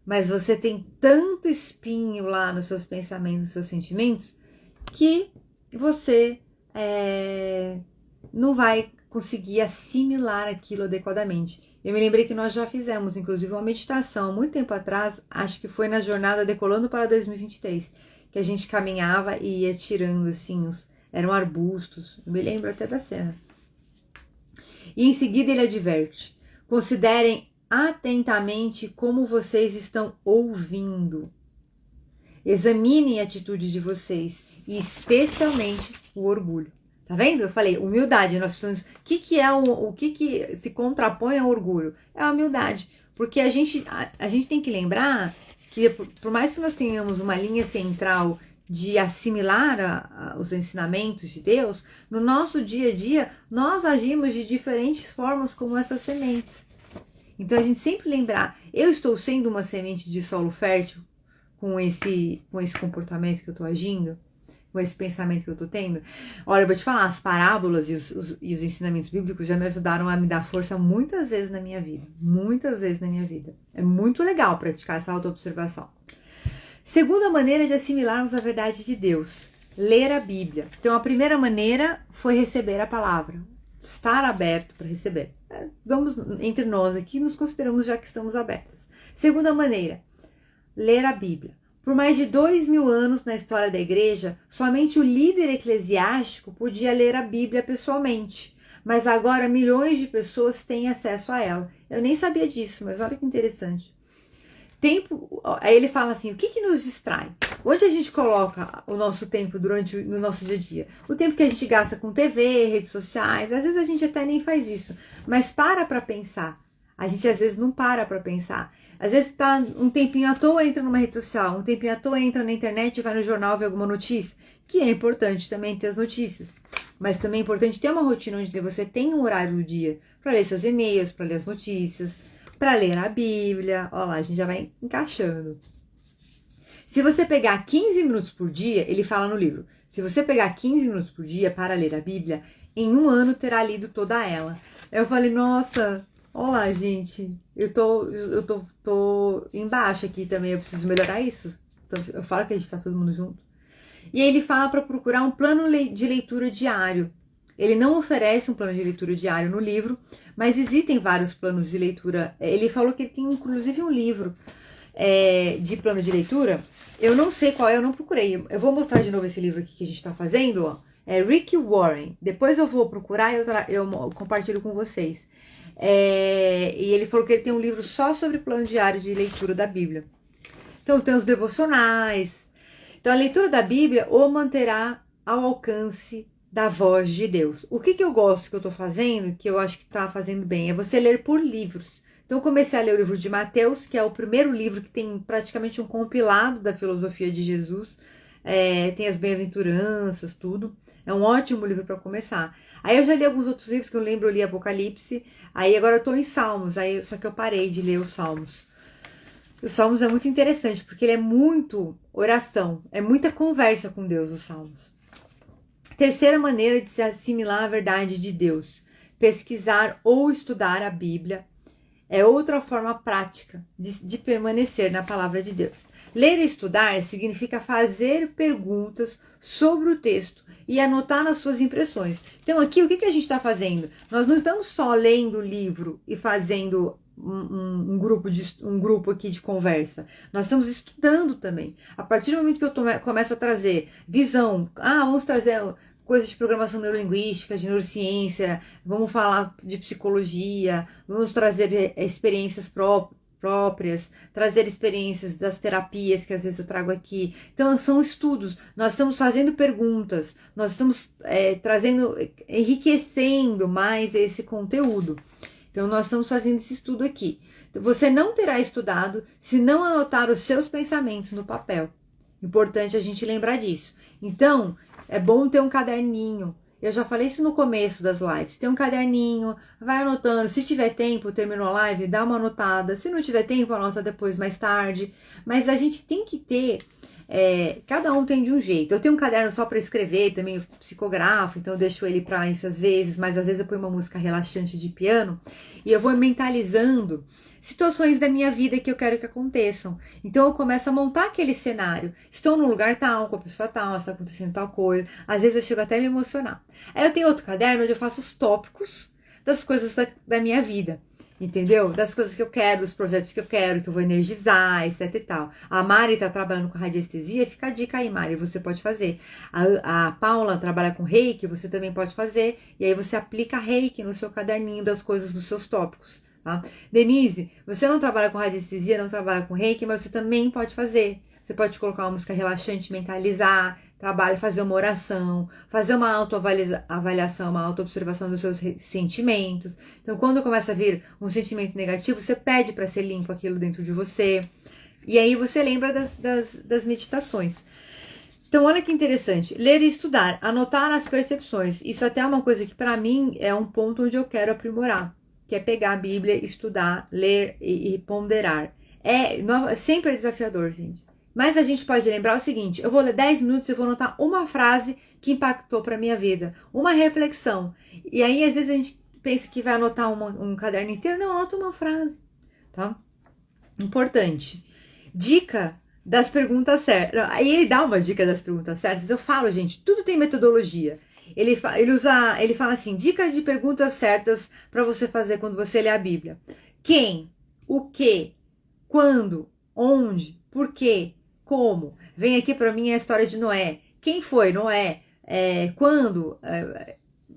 mas você tem tanto espinho lá nos seus pensamentos, nos seus sentimentos, que você não vai conseguir assimilar aquilo adequadamente. Eu me lembrei que nós já fizemos, inclusive, uma meditação, muito tempo atrás, acho que foi na jornada Decolando para 2023, que a gente caminhava e ia tirando, assim, eram arbustos, eu me lembro até da cena. E em seguida ele adverte: considerem atentamente como vocês estão ouvindo. Examinem a atitude de vocês, e especialmente o orgulho. Tá vendo? Eu falei, humildade. Nós precisamos. O que se contrapõe ao orgulho? É a humildade. Porque a gente tem que lembrar que, por mais que nós tenhamos uma linha central de assimilar os ensinamentos de Deus, no nosso dia a dia, nós agimos de diferentes formas como essas sementes. Então, a gente sempre lembrar, eu estou sendo uma semente de solo fértil com esse comportamento que eu estou agindo? Com esse pensamento que eu tô tendo? Olha, eu vou te falar, as parábolas e os ensinamentos bíblicos já me ajudaram a me dar força muitas vezes na minha vida. Muitas vezes na minha vida. É muito legal praticar essa autoobservação. Segunda maneira de assimilarmos a verdade de Deus: ler a Bíblia. Então, a primeira maneira foi receber a palavra. Estar aberto para receber. Vamos, entre nós aqui, nos consideramos já que estamos abertas. Segunda maneira, ler a Bíblia. Por mais de 2000 anos na história da igreja, somente o líder eclesiástico podia ler a Bíblia pessoalmente. Mas agora milhões de pessoas têm acesso a ela. Eu nem sabia disso, mas olha que interessante. Aí ele fala assim, o que nos distrai? Onde a gente coloca o nosso tempo no nosso dia a dia? O tempo que a gente gasta com TV, redes sociais, às vezes a gente até nem faz isso. Mas para pensar. A gente às vezes não para pensar. Às vezes tá um tempinho à toa, entra numa rede social, um tempinho à toa, entra na internet, vai no jornal ver alguma notícia, que é importante também ter as notícias. Mas também é importante ter uma rotina onde você tem um horário do dia para ler seus e-mails, para ler as notícias, para ler a Bíblia. Olha lá, a gente já vai encaixando. Se você pegar 15 minutos por dia, ele fala no livro, se você pegar 15 minutos por dia para ler a Bíblia, em 1 ano terá lido toda ela. Eu falei, nossa... Olá, gente, eu tô embaixo aqui também, eu preciso melhorar isso. Então, eu falo que a gente tá todo mundo junto. E aí ele fala para procurar um plano de leitura diário. Ele não oferece um plano de leitura diário no livro, mas existem vários planos de leitura. Ele falou que ele tem inclusive um livro de plano de leitura. Eu não sei qual é, eu não procurei. Eu vou mostrar de novo esse livro aqui que a gente tá fazendo, ó. É Rick Warren. Depois eu vou procurar e eu compartilho com vocês. E ele falou que ele tem um livro só sobre plano diário de leitura da Bíblia. Então tem os devocionais. Então a leitura da Bíblia o manterá ao alcance da voz de Deus. O que eu gosto que eu tô fazendo, que eu acho que tá fazendo bem, é você ler por livros. Então eu comecei a ler o livro de Mateus, que é o primeiro livro que tem praticamente um compilado da filosofia de Jesus. Tem as bem-aventuranças, tudo. É um ótimo livro para começar. Aí eu já li alguns outros livros que eu lembro, eu li Apocalipse. Aí agora eu tô em Salmos, só que eu parei de ler os Salmos. Os Salmos é muito interessante, porque ele é muito oração, é muita conversa com Deus, os Salmos. Terceira maneira de se assimilar a verdade de Deus: pesquisar ou estudar a Bíblia. É outra forma prática de permanecer na palavra de Deus. Ler e estudar significa fazer perguntas sobre o texto e anotar nas suas impressões. Então aqui o que a gente está fazendo? Nós não estamos só lendo o livro e fazendo um grupo aqui de conversa. Nós estamos estudando também. A partir do momento que eu começo a trazer visão, vamos trazer coisas de programação neurolinguística, de neurociência, vamos falar de psicologia, vamos trazer experiências próprias, trazer experiências das terapias que às vezes eu trago aqui. Então são estudos, nós estamos fazendo perguntas, nós estamos enriquecendo mais esse conteúdo. Então nós estamos fazendo esse estudo aqui. Então, você não terá estudado se não anotar os seus pensamentos no papel. Importante a gente lembrar disso. Então, é bom ter um caderninho. Eu já falei isso no começo das lives. Tem um caderninho, vai anotando. Se tiver tempo, terminou a live, dá uma anotada. Se não tiver tempo, anota depois, mais tarde. Mas a gente tem que ter Cada um tem de um jeito. Eu tenho um caderno só para escrever, também psicografo, então eu deixo ele para isso às vezes, mas às vezes eu ponho uma música relaxante de piano e eu vou mentalizando situações da minha vida que eu quero que aconteçam. Então eu começo a montar aquele cenário. Estou num lugar tal, com a pessoa tal, está acontecendo tal coisa. Às vezes eu chego até a me emocionar. Aí eu tenho outro caderno onde eu faço os tópicos das coisas da minha vida. Entendeu? Das coisas que eu quero, dos projetos que eu quero, que eu vou energizar, etc e tal. A Mari tá trabalhando com radiestesia, fica a dica aí, Mari, você pode fazer. A Paula trabalha com reiki, você também pode fazer. E aí você aplica reiki no seu caderninho das coisas dos seus tópicos. Tá? Denise, você não trabalha com radiestesia, não trabalha com reiki, mas você também pode fazer. Você pode colocar uma música relaxante, mentalizar, trabalho, fazer uma oração, fazer uma autoavaliação, uma autoobservação dos seus sentimentos. Então, quando começa a vir um sentimento negativo, você pede para ser limpo aquilo dentro de você. E aí você lembra das meditações. Então, olha que interessante. Ler e estudar, anotar as percepções. Isso até é uma coisa que, para mim, é um ponto onde eu quero aprimorar. Que é pegar a Bíblia, estudar, ler e ponderar. Sempre é desafiador, gente. Mas a gente pode lembrar o seguinte, eu vou ler 10 minutos e eu vou anotar uma frase que impactou para a minha vida, uma reflexão. E aí, às vezes, a gente pensa que vai anotar um caderno inteiro. Não, anota uma frase, tá? Importante. Dica das perguntas certas. Aí ele dá uma dica das perguntas certas. Eu falo, gente, tudo tem metodologia. Ele fala assim, dica de perguntas certas para você fazer quando você lê a Bíblia. Quem? O que? Quando? Onde? Por quê? Como? Vem aqui para mim a história de Noé. Quem foi Noé? Quando?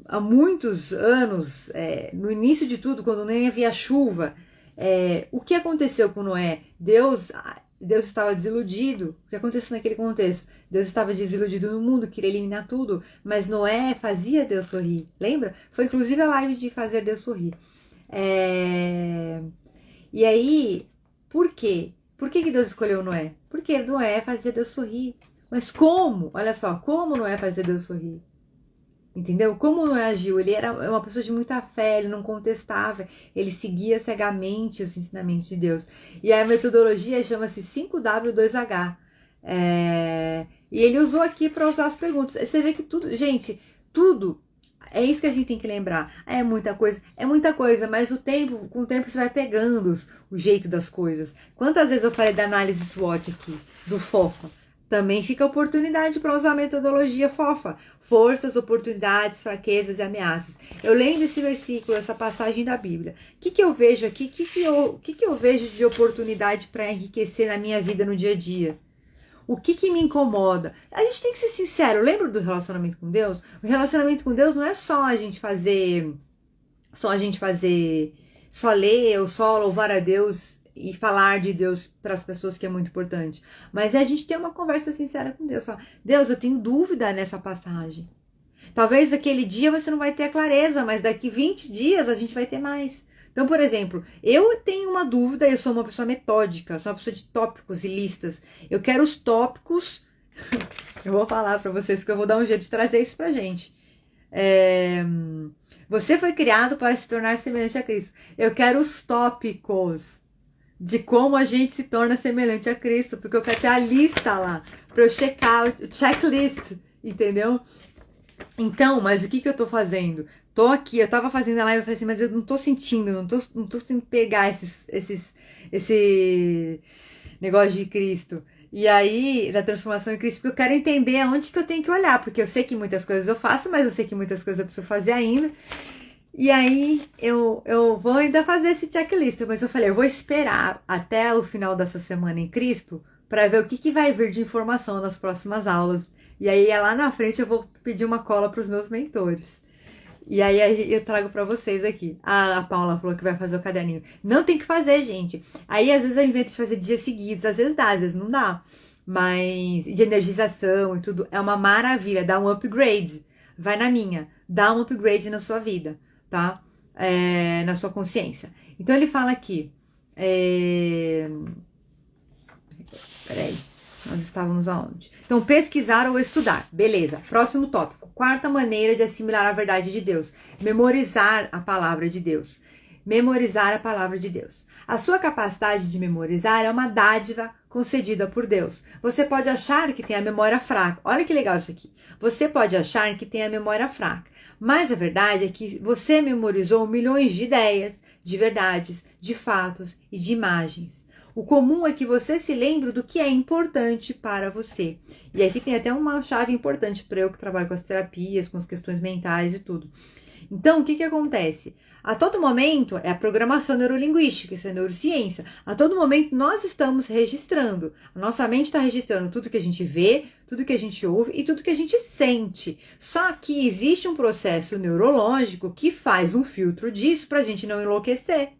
Há muitos anos, no início de tudo, quando nem havia chuva, o que aconteceu com Noé? Deus estava desiludido. O que aconteceu naquele contexto? Deus estava desiludido no mundo, queria eliminar tudo, mas Noé fazia Deus sorrir. Lembra? Foi inclusive a live de fazer Deus sorrir. E aí, por quê? Por que Deus escolheu Noé? Porque Noé fazia Deus sorrir. Mas como? Olha só, como Noé fazia Deus sorrir? Entendeu? Como Noé agiu? Ele era uma pessoa de muita fé, ele não contestava, ele seguia cegamente os ensinamentos de Deus. E a metodologia chama-se 5W2H. E ele usou aqui para usar as perguntas. Você vê que tudo, gente, tudo, é isso que a gente tem que lembrar. É muita coisa, mas com o tempo você vai pegando o jeito das coisas. Quantas vezes eu falei da análise SWOT aqui, do FOFA? Também fica a oportunidade para usar a metodologia FOFA. Forças, oportunidades, fraquezas e ameaças. Eu lendo esse versículo, essa passagem da Bíblia. O que eu vejo aqui? O que eu vejo de oportunidade para enriquecer na minha vida no dia a dia? O que me incomoda? A gente tem que ser sincero. Lembra do relacionamento com Deus? O relacionamento com Deus não é só só ler ou só louvar a Deus e falar de Deus para as pessoas, que é muito importante. Mas é a gente ter uma conversa sincera com Deus. Falar, Deus, eu tenho dúvida nessa passagem. Talvez aquele dia você não vai ter a clareza, mas daqui 20 dias a gente vai ter mais. Então, por exemplo, eu tenho uma dúvida, eu sou uma pessoa metódica, sou uma pessoa de tópicos e listas. Eu quero os tópicos, eu vou falar para vocês, porque eu vou dar um jeito de trazer isso pra gente. Você foi criado para se tornar semelhante a Cristo. Eu quero os tópicos de como a gente se torna semelhante a Cristo, porque eu quero ter a lista lá, para eu checar o checklist, entendeu? Então, mas o que eu tô fazendo? Tô aqui, eu tava fazendo a live e falei assim, mas eu não tô sentindo, não tô sentindo pegar esse negócio de Cristo. E aí, da transformação em Cristo, porque eu quero entender aonde que eu tenho que olhar, porque eu sei que muitas coisas eu faço, mas eu sei que muitas coisas eu preciso fazer ainda. E aí, eu vou ainda fazer esse checklist, mas eu falei, eu vou esperar até o final dessa semana em Cristo, para ver o que vai vir de informação nas próximas aulas. E aí, lá na frente, eu vou pedir uma cola para os meus mentores. E aí, eu trago para vocês aqui. A Paula falou que vai fazer o caderninho. Não tem que fazer, gente. Aí, às vezes, eu invento de fazer dias seguidos. Às vezes dá, às vezes não dá. Mas de energização e tudo, é uma maravilha. Dá um upgrade. Vai na minha. Dá um upgrade na sua vida, tá? Na sua consciência. Então, ele fala aqui. Peraí. Nós estávamos aonde? Então, pesquisar ou estudar. Beleza. Próximo tópico. Quarta maneira de assimilar a verdade de Deus. Memorizar a palavra de Deus. memorizar a palavra de Deus. A sua capacidade de memorizar é uma dádiva concedida por Deus. Você pode achar que tem a memória fraca. Olha que legal isso aqui. Você pode achar que tem a memória fraca. Mas a verdade é que você memorizou milhões de ideias, de verdades, de fatos e de imagens. O comum é que você se lembre do que é importante para você. E aqui tem até uma chave importante para eu que trabalho com as terapias, com as questões mentais e tudo. Então, o que acontece? A todo momento, é a programação neurolinguística, isso é neurociência. A todo momento nós estamos registrando. A nossa mente está registrando tudo que a gente vê, tudo que a gente ouve e tudo que a gente sente. Só que existe um processo neurológico que faz um filtro disso para a gente não enlouquecer.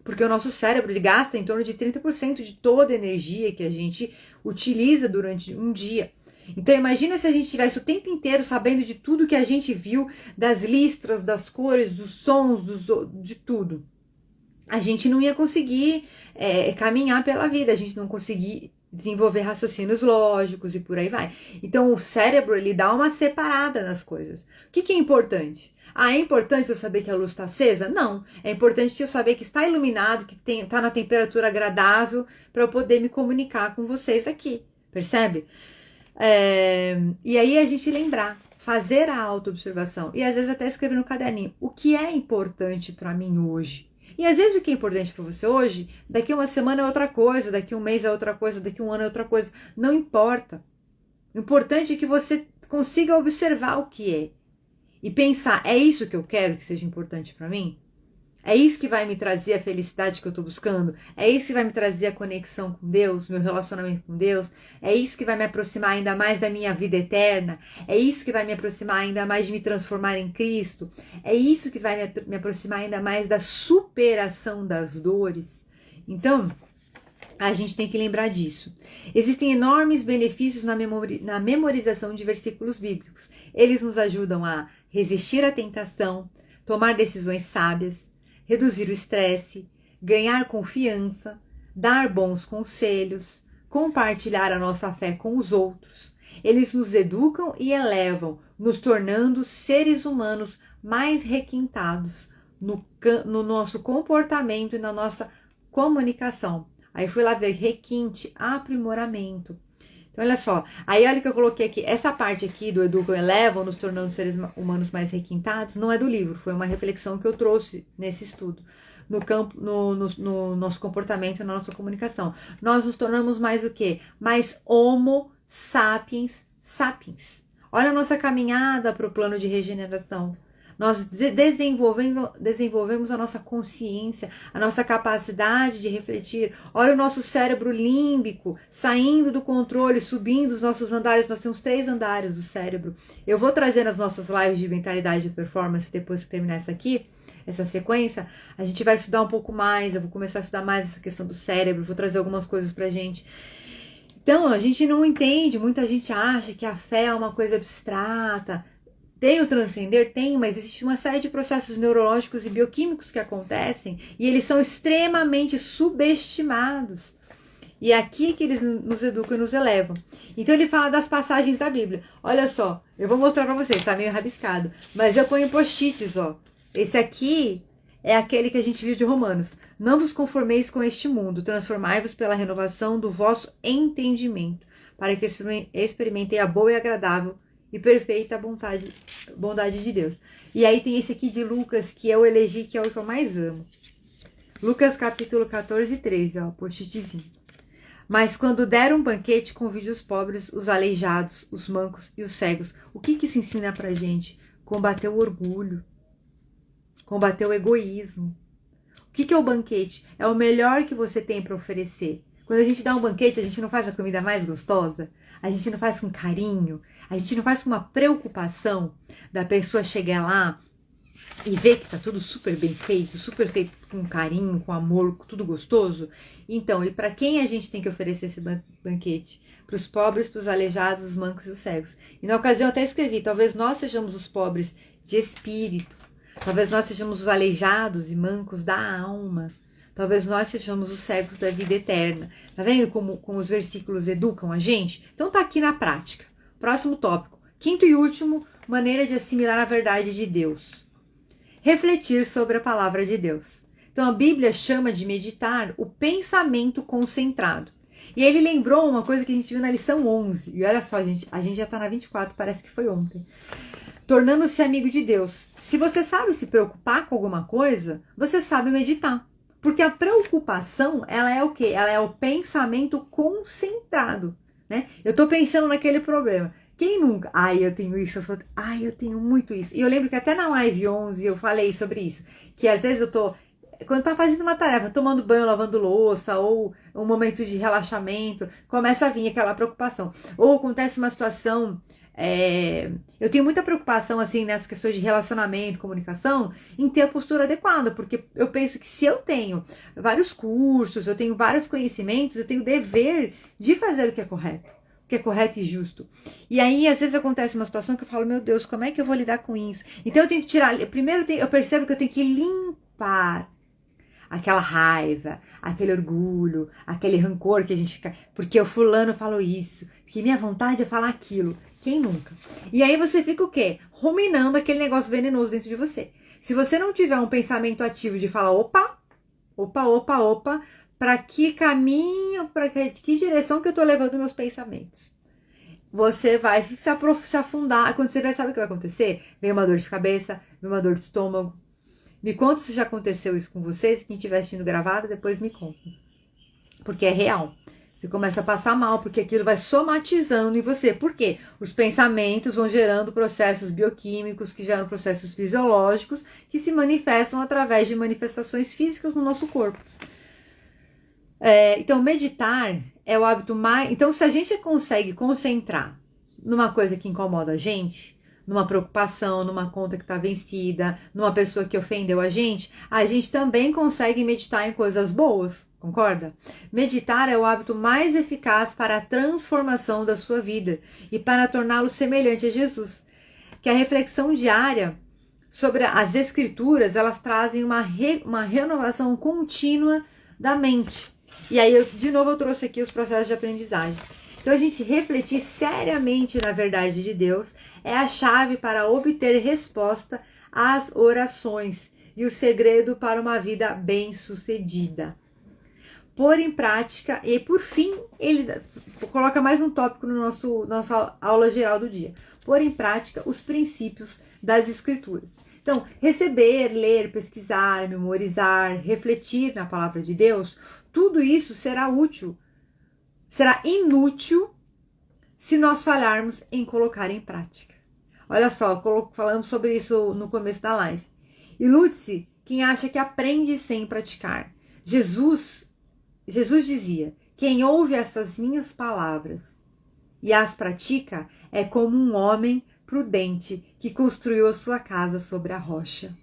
Porque o nosso cérebro ele gasta em torno de 30% de toda a energia que a gente utiliza durante um dia. Então imagina se a gente tivesse o tempo inteiro sabendo de tudo que a gente viu, das listras, das cores, dos sons, de tudo. A gente não ia conseguir caminhar pela vida, a gente não conseguir desenvolver raciocínios lógicos e por aí vai. Então o cérebro ele dá uma separada nas coisas. O que é importante? É importante eu saber que a luz está acesa? Não. É importante eu saber que está iluminado, que está na temperatura agradável para eu poder me comunicar com vocês aqui. Percebe? E aí a gente lembrar, fazer a autoobservação e às vezes até escrever no caderninho o que é importante para mim hoje. E às vezes o que é importante para você hoje, daqui uma semana é outra coisa, daqui um mês é outra coisa, daqui um ano é outra coisa. Não importa. O importante é que você consiga observar o que é. E pensar, é isso que eu quero que seja importante para mim? É isso que vai me trazer a felicidade que eu estou buscando? É isso que vai me trazer a conexão com Deus, meu relacionamento com Deus? É isso que vai me aproximar ainda mais da minha vida eterna? É isso que vai me aproximar ainda mais de me transformar em Cristo? É isso que vai me aproximar ainda mais da superação das dores? Então, a gente tem que lembrar disso. Existem enormes benefícios na memorização de versículos bíblicos. Eles nos ajudam a resistir à tentação, tomar decisões sábias, reduzir o estresse, ganhar confiança, dar bons conselhos, compartilhar a nossa fé com os outros. Eles nos educam e elevam, nos tornando seres humanos mais requintados no nosso comportamento e na nossa comunicação. Aí fui lá ver requinte, aprimoramento. Então, olha só. Aí, olha o que eu coloquei aqui. Essa parte aqui do Educam e Elevam, nos tornando seres humanos mais requintados, não é do livro. Foi uma reflexão que eu trouxe nesse estudo. No nosso comportamento e na nossa comunicação. Nós nos tornamos mais o quê? Mais homo sapiens sapiens. Olha a nossa caminhada para o plano de regeneração. Nós desenvolvemos a nossa consciência, a nossa capacidade de refletir. Olha o nosso cérebro límbico saindo do controle, subindo os nossos andares. Nós temos 3 andares do cérebro. Eu vou trazer nas nossas lives de mentalidade e performance, depois que terminar essa sequência, a gente vai estudar um pouco mais. Eu vou começar a estudar mais essa questão do cérebro, vou trazer algumas coisas pra gente. Então, a gente não entende, muita gente acha que a fé é uma coisa abstrata. Tem o transcender? Tem, mas existe uma série de processos neurológicos e bioquímicos que acontecem e eles são extremamente subestimados. E é aqui que eles nos educam e nos elevam. Então ele fala das passagens da Bíblia. Olha só, eu vou mostrar para vocês, tá meio rabiscado, mas eu ponho post-its, ó. Esse aqui é aquele que a gente viu de Romanos. Não vos conformeis com este mundo, transformai-vos pela renovação do vosso entendimento, para que experimentei a boa e agradável e perfeita bondade de Deus. E aí tem esse aqui de Lucas, que eu elegi, que é o que eu mais amo. Lucas capítulo 14, 13, ó, post-itzinho. Mas quando der um banquete, convide os pobres, os aleijados, os mancos e os cegos. O que isso ensina pra gente? Combater o orgulho. Combater o egoísmo. O que é o banquete? É o melhor que você tem para oferecer. Quando a gente dá um banquete, a gente não faz a comida mais gostosa? A gente não faz com carinho? A gente não faz com uma preocupação da pessoa chegar lá e ver que tá tudo super bem feito, super feito com carinho, com amor, tudo gostoso? Então, e para quem a gente tem que oferecer esse banquete? Para os pobres, para os aleijados, os mancos e os cegos. E na ocasião eu até escrevi, talvez nós sejamos os pobres de espírito, talvez nós sejamos os aleijados e mancos da alma, talvez nós sejamos os cegos da vida eterna. Tá vendo como os versículos educam a gente? Então tá aqui na prática. Próximo tópico. 5º e último, maneira de assimilar a verdade de Deus. Refletir sobre a palavra de Deus. Então a Bíblia chama de meditar o pensamento concentrado. E ele lembrou uma coisa que a gente viu na lição 11. E olha só, gente, a gente já está na 24, parece que foi ontem. Tornando-se amigo de Deus. Se você sabe se preocupar com alguma coisa, você sabe meditar. Porque a preocupação, ela é o quê? Ela é o pensamento concentrado, né? Eu estou pensando naquele problema. Quem nunca? Ai, eu tenho isso. Eu tenho muito isso. E eu lembro que até na live 11 eu falei sobre isso. Que às vezes eu tô... Quando tá fazendo uma tarefa, tomando banho, lavando louça, ou um momento de relaxamento, começa a vir aquela preocupação. Ou acontece uma situação... eu tenho muita preocupação assim nessas questões de relacionamento, comunicação, em ter a postura adequada, porque eu penso que se eu tenho vários cursos, eu tenho vários conhecimentos, eu tenho o dever de fazer o que é correto e justo. E aí às vezes acontece uma situação que eu falo, meu Deus, como é que eu vou lidar com isso? Então eu tenho que tirar, primeiro eu percebo que eu tenho que limpar aquela raiva, aquele orgulho, aquele rancor que a gente fica, porque o fulano falou isso, porque minha vontade é falar aquilo. Quem nunca? E aí você fica o quê? Ruminando aquele negócio venenoso dentro de você. Se você não tiver um pensamento ativo de falar, opa, para que caminho, para que direção que eu tô levando meus pensamentos? Você vai se afundar. Quando você vai, sabe o que vai acontecer? Vem uma dor de cabeça, vem uma dor de estômago. Me conta se já aconteceu isso com vocês. Quem estiver assistindo gravado, depois me conta. Porque é real. Você começa a passar mal, porque aquilo vai somatizando em você. Por quê? Os pensamentos vão gerando processos bioquímicos, que geram processos fisiológicos, que se manifestam através de manifestações físicas no nosso corpo. Então, meditar é o hábito mais... Então, se a gente consegue concentrar numa coisa que incomoda a gente, numa preocupação, numa conta que está vencida, numa pessoa que ofendeu a gente também consegue meditar em coisas boas. Concorda? Meditar é o hábito mais eficaz para a transformação da sua vida e para torná-lo semelhante a Jesus. Que a reflexão diária sobre as escrituras, elas trazem uma renovação contínua da mente. E aí, de novo, eu trouxe aqui os processos de aprendizagem. Então, a gente refletir seriamente na verdade de Deus é a chave para obter resposta às orações e o segredo para uma vida bem-sucedida. Pôr em prática, e por fim, ele coloca mais um tópico no nossa aula geral do dia. Pôr em prática os princípios das escrituras. Então, receber, ler, pesquisar, memorizar, refletir na palavra de Deus, tudo isso será útil, será inútil se nós falharmos em colocar em prática. Olha só, falamos sobre isso no começo da live. Ilude-se quem acha que aprende sem praticar. Jesus dizia, quem ouve essas minhas palavras e as pratica é como um homem prudente que construiu a sua casa sobre a rocha.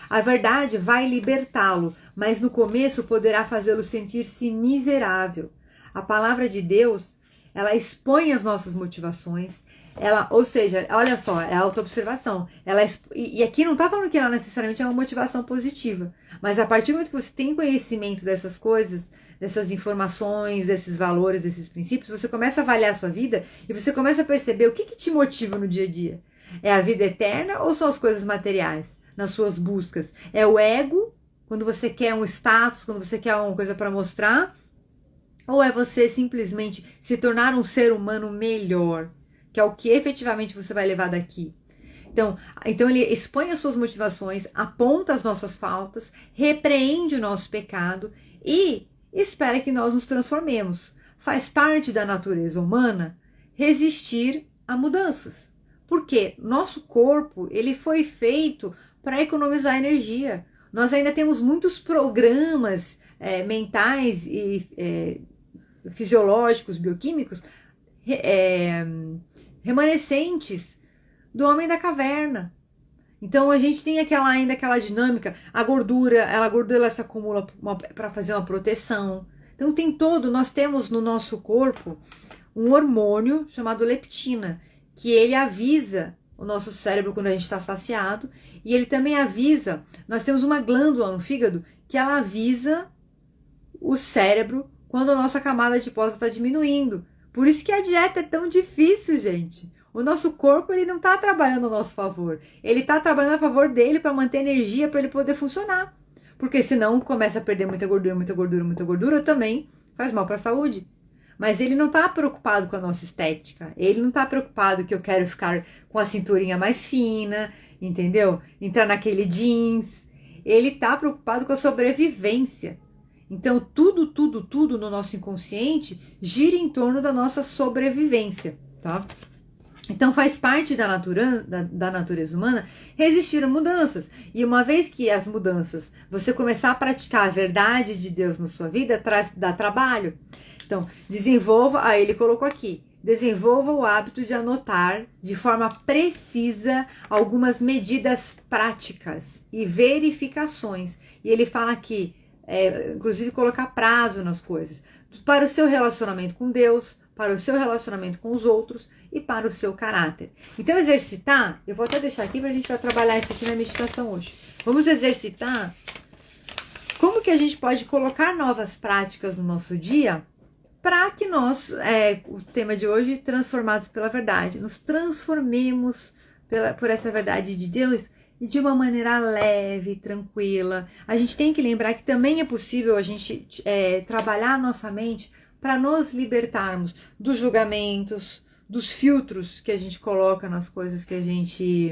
A verdade vai libertá-lo, mas no começo poderá fazê-lo sentir-se miserável. A palavra de Deus, ela expõe as nossas motivações, ou seja, olha só, é autoobservação. E aqui não está falando que ela necessariamente é uma motivação positiva, mas a partir do momento que você tem conhecimento dessas coisas, dessas informações, desses valores, desses princípios, você começa a avaliar a sua vida e você começa a perceber o que te motiva no dia a dia. É a vida eterna ou são as coisas materiais nas suas buscas? É o ego, quando você quer um status, quando você quer uma coisa para mostrar, ou é você simplesmente se tornar um ser humano melhor, que é o que efetivamente você vai levar daqui? Então ele expõe as suas motivações, aponta as nossas faltas, repreende o nosso pecado e espera que nós nos transformemos. Faz parte da natureza humana resistir a mudanças. Porque nosso corpo, ele foi feito para economizar energia. Nós ainda temos muitos programas mentais e fisiológicos, bioquímicos, remanescentes do homem da caverna. Então a gente tem ainda aquela dinâmica, a gordura ela se acumula para fazer uma proteção. Então nós temos no nosso corpo um hormônio chamado leptina, que ele avisa o nosso cérebro quando a gente está saciado, e ele também avisa, nós temos uma glândula no fígado que ela avisa o cérebro quando a nossa camada adiposa está diminuindo. Por isso que a dieta é tão difícil, gente. O nosso corpo, ele não está trabalhando a nosso favor. Ele está trabalhando a favor dele para manter energia, para ele poder funcionar. Porque senão começa a perder muita gordura, muita gordura, muita gordura, também faz mal para a saúde. Mas ele não tá preocupado com a nossa estética. Ele não tá preocupado que eu quero ficar com a cinturinha mais fina, entendeu? Entrar naquele jeans. Ele tá preocupado com a sobrevivência. Então, tudo no nosso inconsciente gira em torno da nossa sobrevivência, tá? Então, faz parte da natureza humana resistir a mudanças. E uma vez que as mudanças, você começar a praticar a verdade de Deus na sua vida, dá trabalho. Então, aí ele colocou aqui, desenvolva o hábito de anotar de forma precisa algumas medidas práticas e verificações. E ele fala aqui, inclusive colocar prazo nas coisas, para o seu relacionamento com Deus, para o seu relacionamento com os outros e para o seu caráter. Então, exercitar, eu vou até deixar aqui para a gente vai trabalhar isso aqui na meditação hoje. Vamos exercitar como que a gente pode colocar novas práticas no nosso dia para que nós, o tema de hoje, transformados pela verdade, nos transformemos por essa verdade de Deus e de uma maneira leve, tranquila. A gente tem que lembrar que também é possível a gente trabalhar a nossa mente para nos libertarmos dos julgamentos, dos filtros que a gente coloca nas coisas que a gente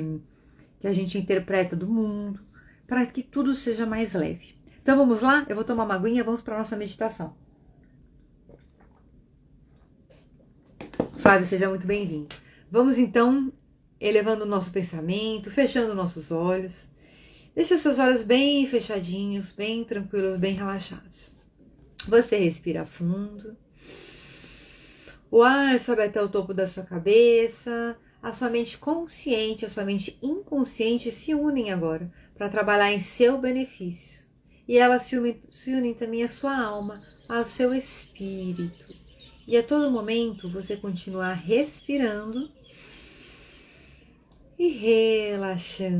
interpreta do mundo, para que tudo seja mais leve. Então vamos lá? Eu vou tomar uma aguinha, vamos para a nossa meditação. Flávio, seja muito bem-vindo. Vamos então elevando o nosso pensamento, fechando nossos olhos. Deixe os seus olhos bem fechadinhos, bem tranquilos, bem relaxados. Você respira fundo. O ar sobe até o topo da sua cabeça. A sua mente consciente, a sua mente inconsciente se unem agora para trabalhar em seu benefício. E elas se unem também à sua alma, ao seu espírito. E a todo momento você continuar respirando e relaxando.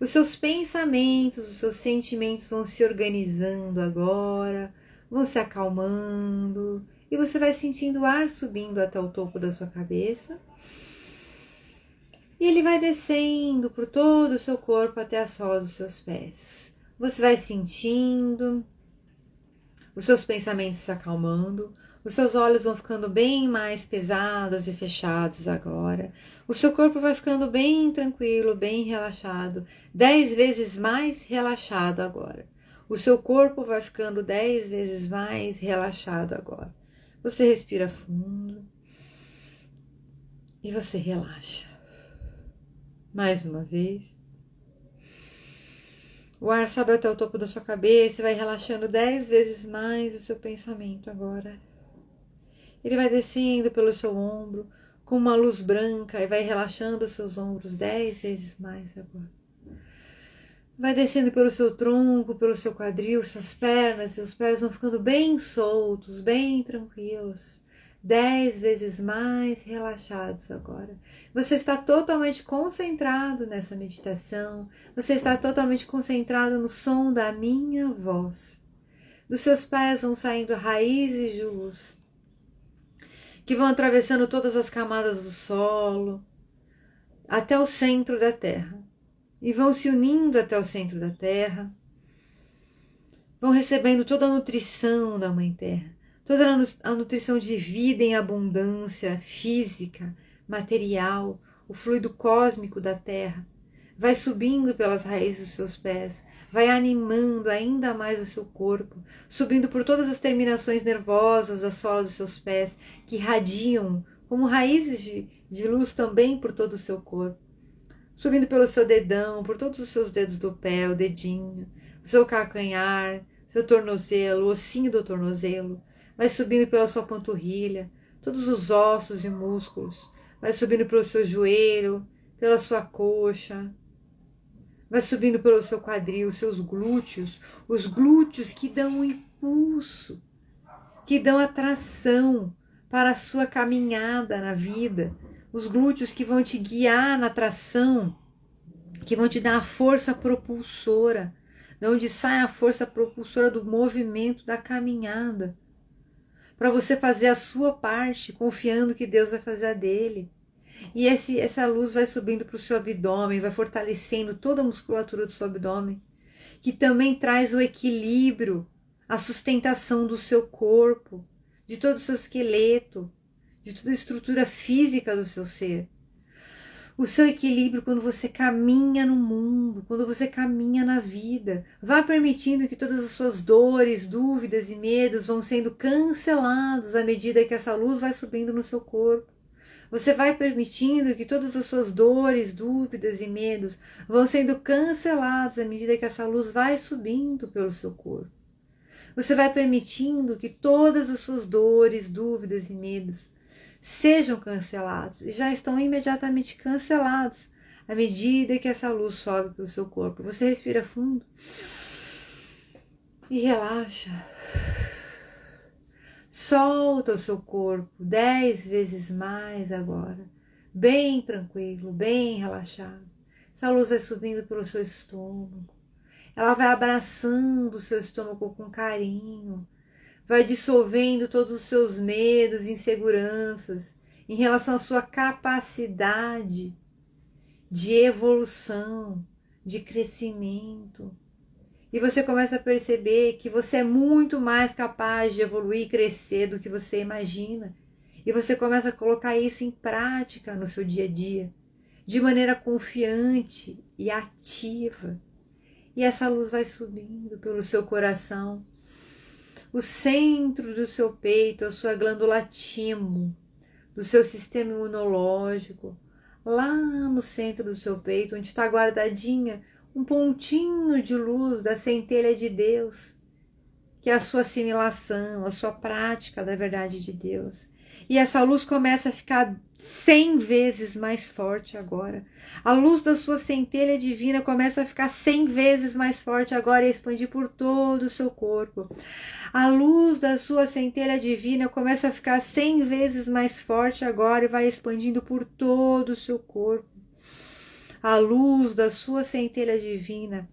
Os seus pensamentos, os seus sentimentos vão se organizando agora, vão se acalmando e você vai sentindo o ar subindo até o topo da sua cabeça. E ele vai descendo por todo o seu corpo até a sola dos seus pés. Você vai sentindo os seus pensamentos se acalmando, os seus olhos vão ficando bem mais pesados e fechados agora. O seu corpo vai ficando bem tranquilo, bem relaxado, 10 vezes mais relaxado agora. O seu corpo vai ficando 10 vezes mais relaxado agora. Você respira fundo e você relaxa. Mais uma vez. O ar sobe até o topo da sua cabeça e vai relaxando 10 vezes mais o seu pensamento agora. Ele vai descendo pelo seu ombro com uma luz branca e vai relaxando os seus ombros 10 vezes mais agora. Vai descendo pelo seu tronco, pelo seu quadril, suas pernas, seus pés vão ficando bem soltos, bem tranquilos. 10 vezes mais relaxados agora. Você está totalmente concentrado nessa meditação. Você está totalmente concentrado no som da minha voz. Dos seus pés vão saindo raízes de luz, que vão atravessando todas as camadas do solo, até o centro da terra. E vão se unindo até o centro da terra. Vão recebendo toda a nutrição da Mãe Terra. Toda a nutrição de vida em abundância física, material, o fluido cósmico da terra, vai subindo pelas raízes dos seus pés, vai animando ainda mais o seu corpo, subindo por todas as terminações nervosas da sola dos seus pés, que irradiam como raízes de luz também por todo o seu corpo, subindo pelo seu dedão, por todos os seus dedos do pé, o dedinho, o seu calcanhar, seu tornozelo, o ossinho do tornozelo, vai subindo pela sua panturrilha, todos os ossos e músculos, vai subindo pelo seu joelho, pela sua coxa, vai subindo pelo seu quadril, seus glúteos, os glúteos que dão um impulso, que dão atração para a sua caminhada na vida, os glúteos que vão te guiar na tração, que vão te dar a força propulsora, de onde sai a força propulsora do movimento da caminhada, para você fazer a sua parte, confiando que Deus vai fazer a dele. E essa luz vai subindo para o seu abdômen, vai fortalecendo toda a musculatura do seu abdômen. que também traz o equilíbrio, a sustentação do seu corpo, de todo o seu esqueleto, de toda a estrutura física do seu ser. O seu equilíbrio quando você caminha no mundo, quando você caminha na vida. Vá permitindo que todas as suas dores, dúvidas e medos vão sendo cancelados à medida que essa luz vai subindo no seu corpo. Você vai permitindo que todas as suas dores, dúvidas e medos vão sendo cancelados à medida que essa luz vai subindo pelo seu corpo. Você vai permitindo que todas as suas dores, dúvidas e medos sejam cancelados e já estão imediatamente cancelados à medida que essa luz sobe pelo seu corpo. Você respira fundo e relaxa. Solta o seu corpo 10 vezes mais agora, bem tranquilo, bem relaxado. Essa luz vai subindo pelo seu estômago. Ela vai abraçando o seu estômago com carinho, vai dissolvendo todos os seus medos e inseguranças em relação à sua capacidade de evolução, de crescimento. E você começa a perceber que você é muito mais capaz de evoluir e crescer do que você imagina. E você começa a colocar isso em prática no seu dia a dia, de maneira confiante e ativa. E essa luz vai subindo pelo seu coração, o centro do seu peito, a sua glândula timo, do seu sistema imunológico, lá no centro do seu peito, onde está guardadinha um pontinho de luz da centelha de Deus, que é a sua assimilação, a sua prática da verdade de Deus. E essa luz começa a ficar 100 vezes mais forte agora. A luz da sua centelha divina começa a ficar 100 vezes mais forte agora e expandir por todo o seu corpo. A luz da sua centelha divina começa a ficar 100 vezes mais forte agora e vai expandindo por todo o seu corpo. A luz da sua centelha divina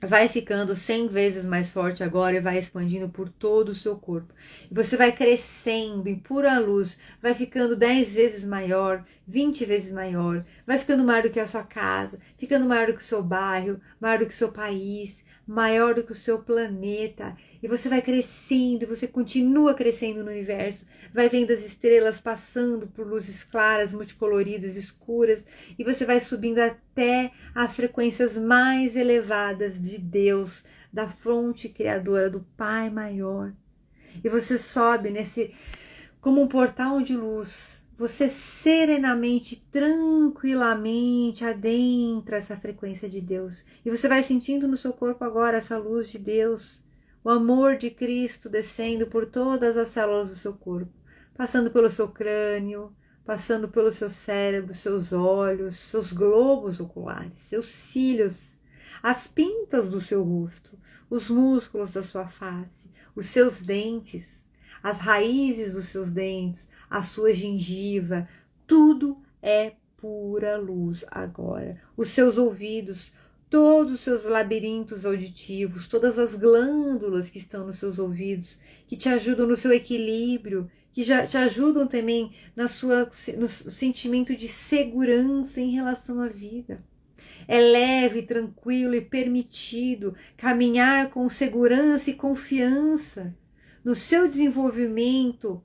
vai ficando 100 vezes mais forte agora e vai expandindo por todo o seu corpo. E você vai crescendo em pura luz, vai ficando 10 vezes maior, 20 vezes maior, vai ficando maior do que a sua casa, ficando maior do que o seu bairro, maior do que o seu país, maior do que o seu planeta. E você vai crescendo, você continua crescendo no universo, vai vendo as estrelas passando por luzes claras, multicoloridas, escuras, e você vai subindo até as frequências mais elevadas de Deus, da fonte criadora, do Pai maior. E você sobe como um portal de luz, você serenamente, tranquilamente adentra essa frequência de Deus. E você vai sentindo no seu corpo agora essa luz de Deus, o amor de Cristo descendo por todas as células do seu corpo, passando pelo seu crânio, passando pelo seu cérebro, seus olhos, seus globos oculares, seus cílios, as pintas do seu rosto, os músculos da sua face, os seus dentes, as raízes dos seus dentes, a sua gengiva, tudo é pura luz agora. Os seus ouvidos, todos os seus labirintos auditivos, todas as glândulas que estão nos seus ouvidos, que te ajudam no seu equilíbrio, que já te ajudam também no sentimento de segurança em relação à vida. É leve, tranquilo e permitido caminhar com segurança e confiança no seu desenvolvimento,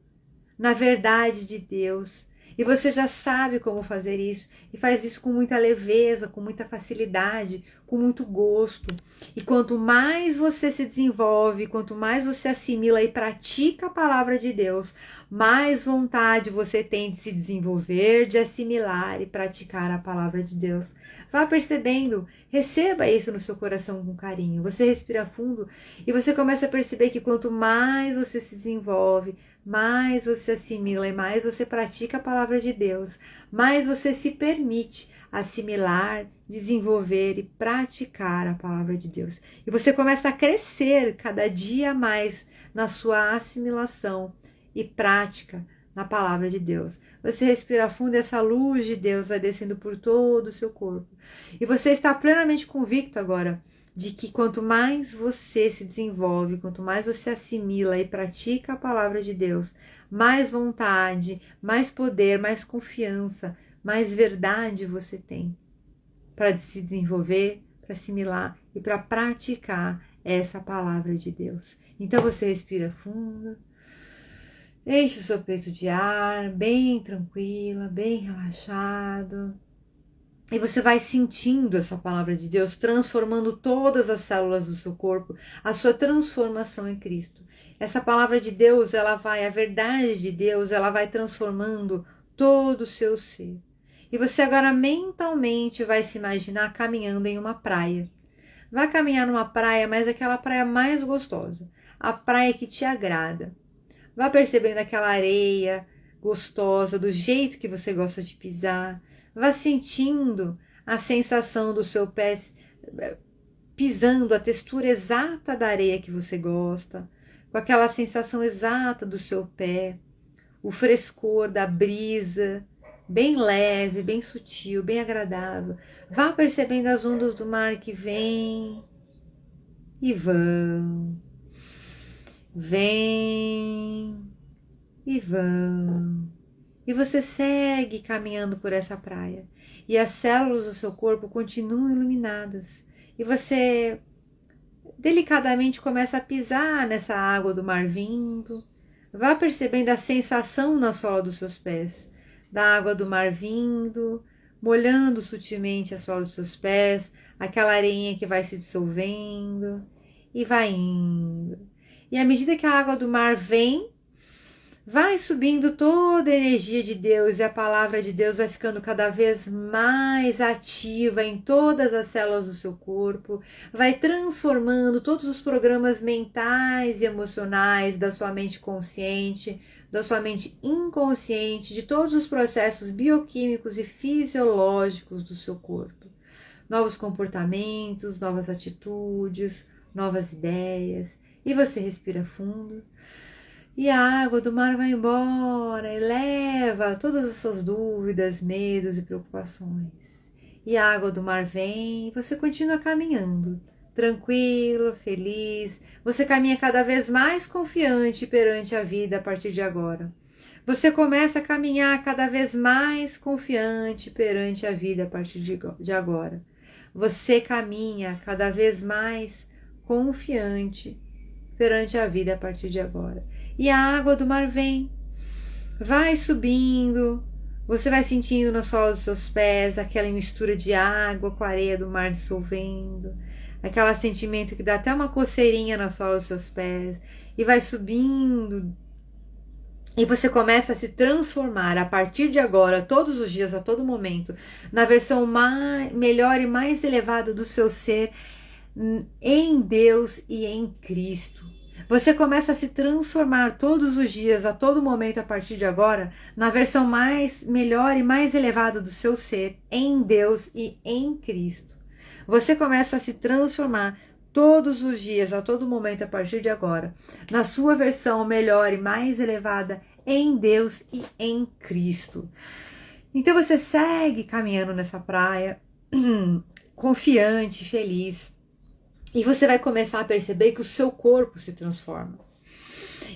na verdade de Deus. E você já sabe como fazer isso, e faz isso com muita leveza, com muita facilidade, com muito gosto. E quanto mais você se desenvolve, quanto mais você assimila e pratica a palavra de Deus, mais vontade você tem de se desenvolver, de assimilar e praticar a palavra de Deus. Vá percebendo, receba isso no seu coração com carinho. Você respira fundo e você começa a perceber que quanto mais você se desenvolve, mais você assimila e mais você pratica a palavra de Deus, mais você se permite assimilar, desenvolver e praticar a palavra de Deus. E você começa a crescer cada dia mais na sua assimilação e prática na palavra de Deus. Você respira fundo e essa luz de Deus vai descendo por todo o seu corpo. E você está plenamente convicto agora de que quanto mais você se desenvolve, quanto mais você assimila e pratica a palavra de Deus, mais vontade, mais poder, mais confiança, mais verdade você tem para se desenvolver, para assimilar e para praticar essa palavra de Deus. Então você respira fundo, enche o seu peito de ar, bem tranquila, bem relaxado. E você vai sentindo essa palavra de Deus transformando todas as células do seu corpo, a sua transformação em Cristo. Essa palavra de Deus, a verdade de Deus, ela vai transformando todo o seu ser. E você agora mentalmente vai se imaginar caminhando em uma praia. Vai caminhar numa praia, mas aquela praia mais gostosa, a praia que te agrada. Vá percebendo aquela areia gostosa, do jeito que você gosta de pisar. Vá sentindo a sensação do seu pé pisando, a textura exata da areia que você gosta, com aquela sensação exata do seu pé, o frescor da brisa, bem leve, bem sutil, bem agradável. Vá percebendo as ondas do mar que vêm e vão, vêm e vão. E você segue caminhando por essa praia. E as células do seu corpo continuam iluminadas. E você delicadamente começa a pisar nessa água do mar vindo. Vá percebendo a sensação na sola dos seus pés. Da água do mar vindo, molhando sutilmente a sola dos seus pés. Aquela areinha que vai se dissolvendo. E vai indo. E à medida que a água do mar vem, vai subindo toda a energia de Deus e a palavra de Deus vai ficando cada vez mais ativa em todas as células do seu corpo, vai transformando todos os programas mentais e emocionais da sua mente consciente, da sua mente inconsciente, de todos os processos bioquímicos e fisiológicos do seu corpo. Novos comportamentos, novas atitudes, novas ideias. E você respira fundo. E a água do mar vai embora e leva todas as suas dúvidas, medos e preocupações. E a água do mar vem e você continua caminhando, tranquilo, feliz. Você caminha cada vez mais confiante perante a vida a partir de agora. Você começa a caminhar cada vez mais confiante perante a vida a partir de agora. Você caminha cada vez mais confiante perante a vida a partir de agora. E a água do mar vem, vai subindo, você vai sentindo na sola dos seus pés aquela mistura de água com a areia do mar dissolvendo, aquele sentimento que dá até uma coceirinha na sola dos seus pés, e vai subindo, e você começa a se transformar a partir de agora, todos os dias, a todo momento, na versão melhor e mais elevada do seu ser, em Deus e em Cristo. Você começa a se transformar todos os dias, a todo momento, a partir de agora, na versão melhor e mais elevada do seu ser, em Deus e em Cristo. Você começa a se transformar todos os dias, a todo momento, a partir de agora, na sua versão melhor e mais elevada, em Deus e em Cristo. Então você segue caminhando nessa praia, confiante, feliz. E você vai começar a perceber que o seu corpo se transforma.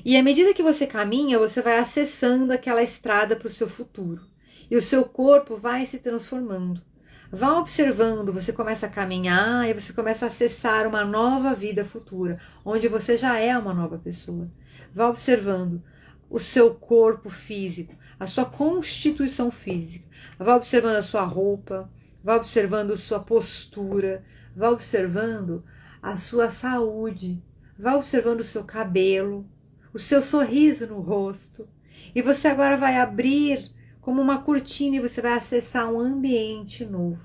E à medida que você caminha, você vai acessando aquela estrada para o seu futuro. E o seu corpo vai se transformando. Vá observando, você começa a caminhar e você começa a acessar uma nova vida futura, onde você já é uma nova pessoa. Vá observando o seu corpo físico, a sua constituição física. Vá observando a sua roupa, vá observando a sua postura, vá observando a sua saúde, vá observando o seu cabelo, o seu sorriso no rosto. E você agora vai abrir como uma cortina e você vai acessar um ambiente novo.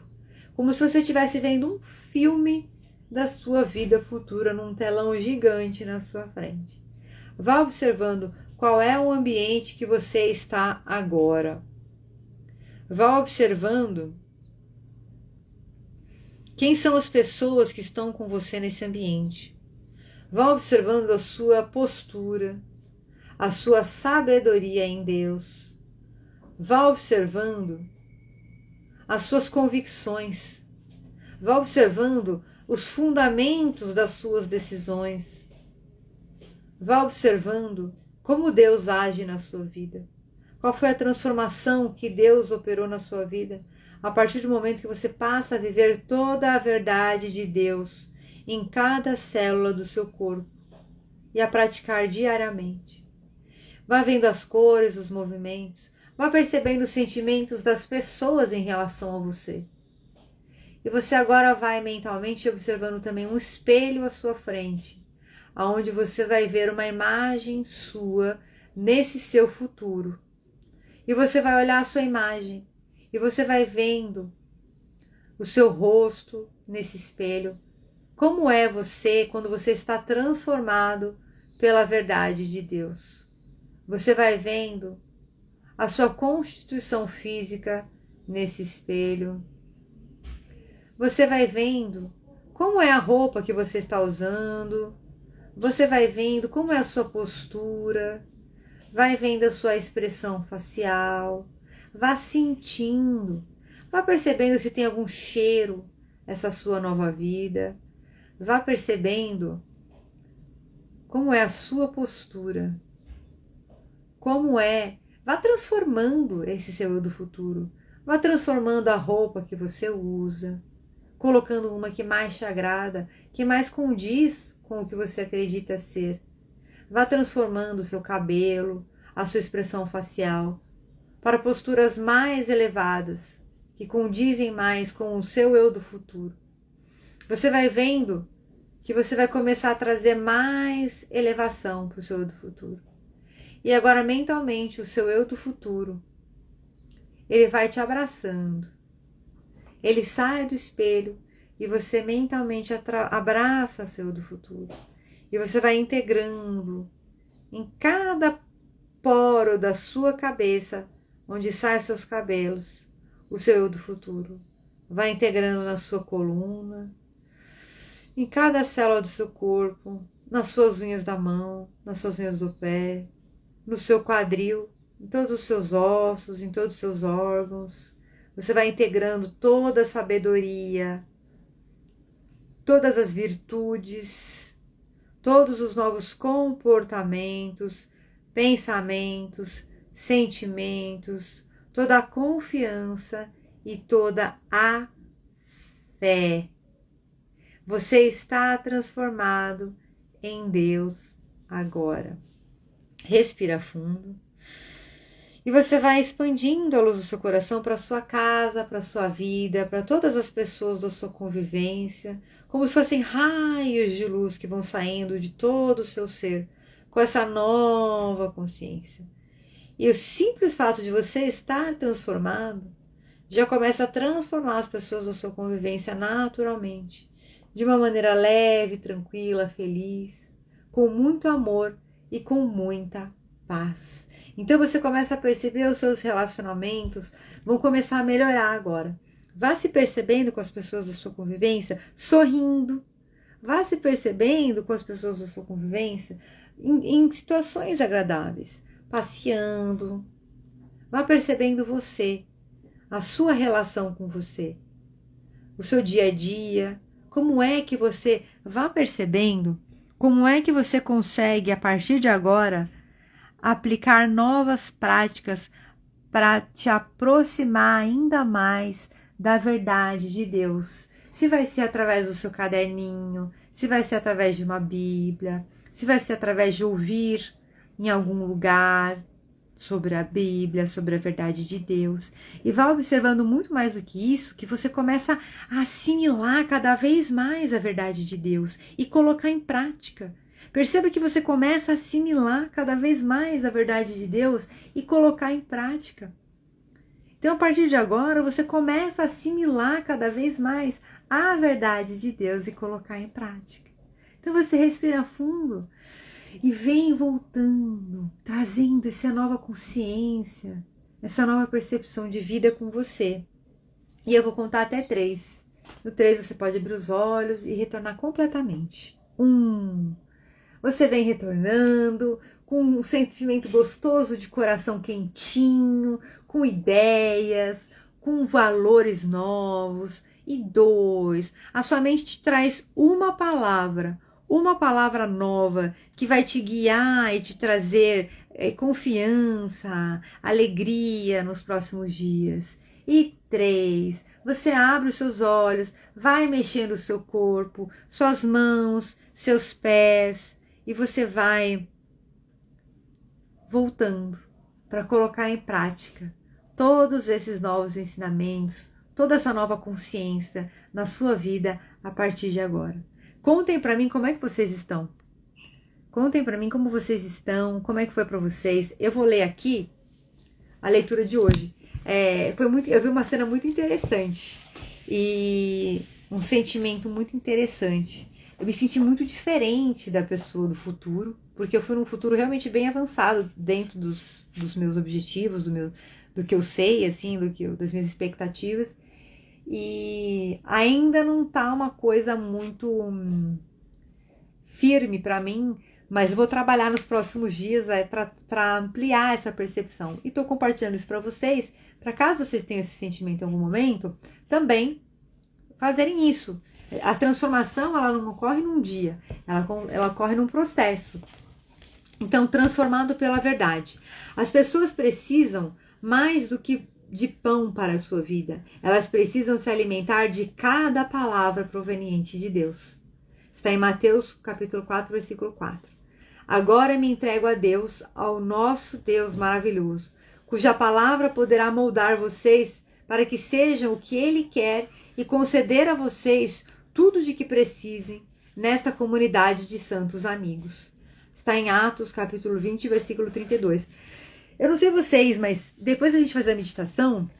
Como se você estivesse vendo um filme da sua vida futura num telão gigante na sua frente. Vá observando qual é o ambiente que você está agora. Vá observando quem são as pessoas que estão com você nesse ambiente. Vá observando a sua postura, a sua sabedoria em Deus. Vá observando as suas convicções. Vá observando os fundamentos das suas decisões. Vá observando como Deus age na sua vida. Qual foi a transformação que Deus operou na sua vida a partir do momento que você passa a viver toda a verdade de Deus em cada célula do seu corpo e a praticar diariamente. Vá vendo as cores, os movimentos, vá percebendo os sentimentos das pessoas em relação a você. E você agora vai mentalmente observando também um espelho à sua frente, aonde você vai ver uma imagem sua nesse seu futuro. E você vai olhar a sua imagem e você vai vendo o seu rosto nesse espelho. Como é você quando você está transformado pela verdade de Deus? Você vai vendo a sua constituição física nesse espelho. Você vai vendo como é a roupa que você está usando. Você vai vendo como é a sua postura. Vai vendo a sua expressão facial. Vá sentindo. Vá percebendo se tem algum cheiro essa sua nova vida. Vá percebendo como é a sua postura. Como é. Vá transformando esse seu eu do futuro. Vá transformando a roupa que você usa. Colocando uma que mais te agrada, que mais condiz com o que você acredita ser. Vá transformando o seu cabelo, a sua expressão facial, para posturas mais elevadas, que condizem mais com o seu eu do futuro. Você vai vendo que você vai começar a trazer mais elevação para o seu eu do futuro. E agora, mentalmente, o seu eu do futuro, ele vai te abraçando. Ele sai do espelho e você mentalmente abraça seu eu do futuro. E você vai integrando em cada poro da sua cabeça, onde saem seus cabelos, o seu eu do futuro. Vai integrando na sua coluna, em cada célula do seu corpo, nas suas unhas da mão, nas suas unhas do pé, no seu quadril, em todos os seus ossos, em todos os seus órgãos. Você vai integrando toda a sabedoria, todas as virtudes, todos os novos comportamentos, pensamentos, sentimentos, toda a confiança e toda a fé. Você está transformado em Deus agora. Respira fundo. E você vai expandindo a luz do seu coração para a sua casa, para a sua vida, para todas as pessoas da sua convivência, como se fossem raios de luz que vão saindo de todo o seu ser, com essa nova consciência. E o simples fato de você estar transformado, já começa a transformar as pessoas da sua convivência naturalmente, de uma maneira leve, tranquila, feliz, com muito amor e com muita paz. Então você começa a perceber os seus relacionamentos vão começar a melhorar agora. Vá se percebendo com as pessoas da sua convivência sorrindo. Vá se percebendo com as pessoas da sua convivência em situações agradáveis, passeando. Vá percebendo você, a sua relação com você, o seu dia a dia, como é que você vá percebendo, como é que você consegue, a partir de agora, aplicar novas práticas para te aproximar ainda mais da verdade de Deus. Se vai ser através do seu caderninho, se vai ser através de uma Bíblia, se vai ser através de ouvir em algum lugar sobre a Bíblia, sobre a verdade de Deus. E vá observando muito mais do que isso, que você começa a assimilar cada vez mais a verdade de Deus e colocar em prática. Perceba que você começa a assimilar cada vez mais a verdade de Deus e colocar em prática. Então, a partir de agora, você começa a assimilar cada vez mais a verdade de Deus e colocar em prática. Então, você respira fundo e vem voltando, trazendo essa nova consciência, essa nova percepção de vida com você. E eu vou contar até 3. No 3, você pode abrir os olhos e retornar completamente. 1. Você vem retornando com um sentimento gostoso de coração quentinho, com ideias, com valores novos. E 2, a sua mente te traz uma palavra nova que vai te guiar e te trazer confiança, alegria nos próximos dias. e 3. Você abre os seus olhos, vai mexendo o seu corpo, suas mãos, seus pés, e você vai voltando para colocar em prática todos esses novos ensinamentos, toda essa nova consciência na sua vida a partir de agora. Contem para mim como é que vocês estão. Contem para mim como vocês estão, como é que foi para vocês. Eu vou ler aqui a leitura de hoje. Eu vi uma cena muito interessante e um sentimento muito interessante. Eu me senti muito diferente da pessoa do futuro, porque eu fui num futuro realmente bem avançado dentro dos meus objetivos, do que eu sei, assim, das minhas expectativas. E ainda não tá uma coisa muito firme para mim, mas eu vou trabalhar nos próximos dias para ampliar essa percepção. E estou compartilhando isso para vocês, para caso vocês tenham esse sentimento em algum momento, também fazerem isso. A transformação, ela não ocorre num dia, ela ocorre num processo. Então, transformado pela verdade. As pessoas precisam mais do que de pão para a sua vida. Elas precisam se alimentar de cada palavra proveniente de Deus. Está em Mateus capítulo 4, versículo 4. Agora me entrego a Deus, ao nosso Deus maravilhoso, cuja palavra poderá moldar vocês para que sejam o que Ele quer e conceder a vocês tudo de que precisem nesta comunidade de santos amigos. Está em Atos capítulo 20, versículo 32. Eu não sei vocês, mas depois da gente fazer a meditação,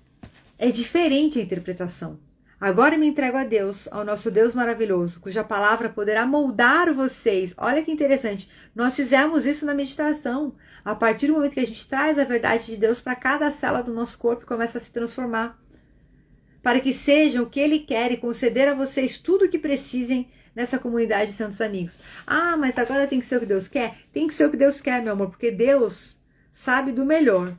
é diferente a interpretação. Agora me entrego a Deus, ao nosso Deus maravilhoso, cuja palavra poderá moldar vocês. Olha que interessante, nós fizemos isso na meditação. A partir do momento que a gente traz a verdade de Deus para cada célula do nosso corpo, começa a se transformar. Para que sejam o que Ele quer e conceder a vocês tudo o que precisem nessa comunidade de santos amigos. Ah, mas agora tem que ser o que Deus quer? Tem que ser o que Deus quer, meu amor, porque Deus sabe do melhor.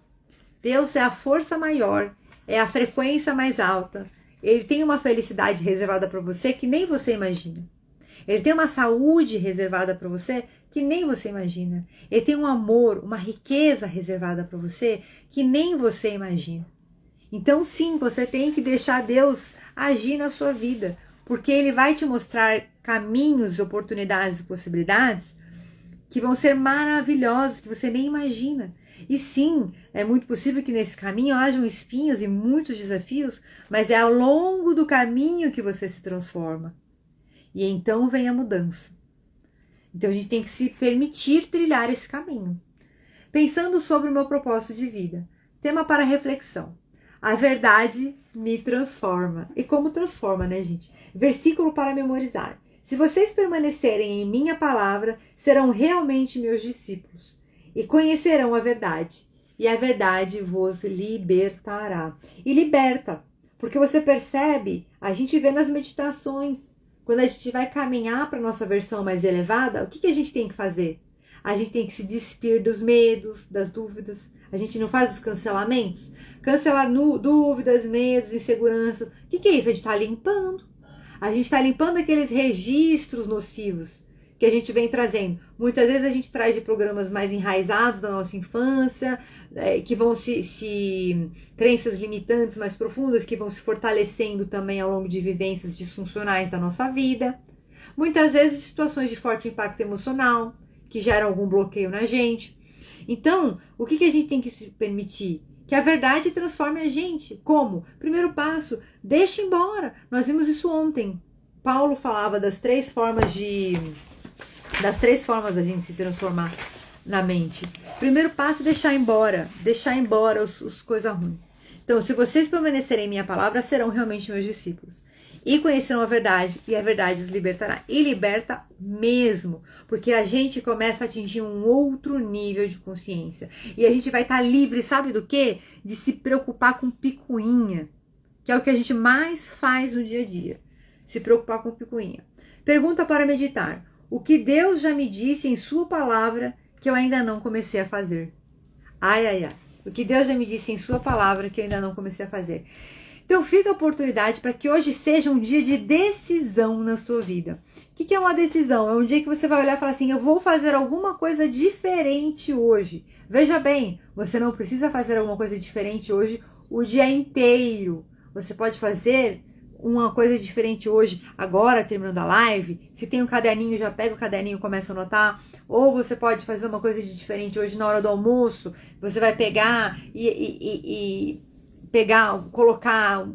Deus é a força maior, é a frequência mais alta. Ele tem uma felicidade reservada para você que nem você imagina. Ele tem uma saúde reservada para você que nem você imagina. Ele tem um amor, uma riqueza reservada para você que nem você imagina. Então sim, você tem que deixar Deus agir na sua vida, porque Ele vai te mostrar caminhos, oportunidades e possibilidades que vão ser maravilhosos, que você nem imagina. E sim, é muito possível que nesse caminho hajam espinhos e muitos desafios, mas é ao longo do caminho que você se transforma. E então vem a mudança. Então a gente tem que se permitir trilhar esse caminho. Pensando sobre o meu propósito de vida, tema para reflexão. A verdade me transforma. E como transforma, né, gente? Versículo para memorizar. Se vocês permanecerem em minha palavra, serão realmente meus discípulos e conhecerão a verdade. E a verdade vos libertará. E liberta, porque você percebe, a gente vê nas meditações, quando a gente vai caminhar para a nossa versão mais elevada, o que a gente tem que fazer? A gente tem que se despir dos medos, das dúvidas. A gente não faz os cancelamentos? Cancelar dúvidas, medos, inseguranças. O que é isso? A gente está limpando. A gente está limpando aqueles registros nocivos que a gente vem trazendo. Muitas vezes a gente traz de programas mais enraizados da nossa infância, que vão crenças limitantes mais profundas, que vão se fortalecendo também ao longo de vivências disfuncionais da nossa vida. Muitas vezes situações de forte impacto emocional, que geram algum bloqueio na gente. Então, o que a gente tem que se permitir? Que a verdade transforme a gente. Como? Primeiro passo, deixa embora. Nós vimos isso ontem. Paulo falava das três formas da gente se transformar na mente. Primeiro passo, deixar embora as coisas ruins. Então, se vocês permanecerem em minha palavra, serão realmente meus discípulos. E conhecerão a verdade, e a verdade os libertará. E liberta mesmo, porque a gente começa a atingir um outro nível de consciência. E a gente vai estar livre, sabe do quê? De se preocupar com picuinha, que é o que a gente mais faz no dia a dia. Se preocupar com picuinha. Pergunta para meditar. O que Deus já me disse em sua palavra que eu ainda não comecei a fazer? Ai, ai, ai. O que Deus já me disse em sua palavra que eu ainda não comecei a fazer. Então fica a oportunidade para que hoje seja um dia de decisão na sua vida. O que é uma decisão? É um dia que você vai olhar e falar assim, eu vou fazer alguma coisa diferente hoje. Veja bem, você não precisa fazer alguma coisa diferente hoje o dia inteiro. Você pode fazer uma coisa diferente hoje, agora terminando a live. Se tem um caderninho, já pega o caderninho e começa a anotar. Ou você pode fazer uma coisa de diferente hoje na hora do almoço. Você vai pegar e colocar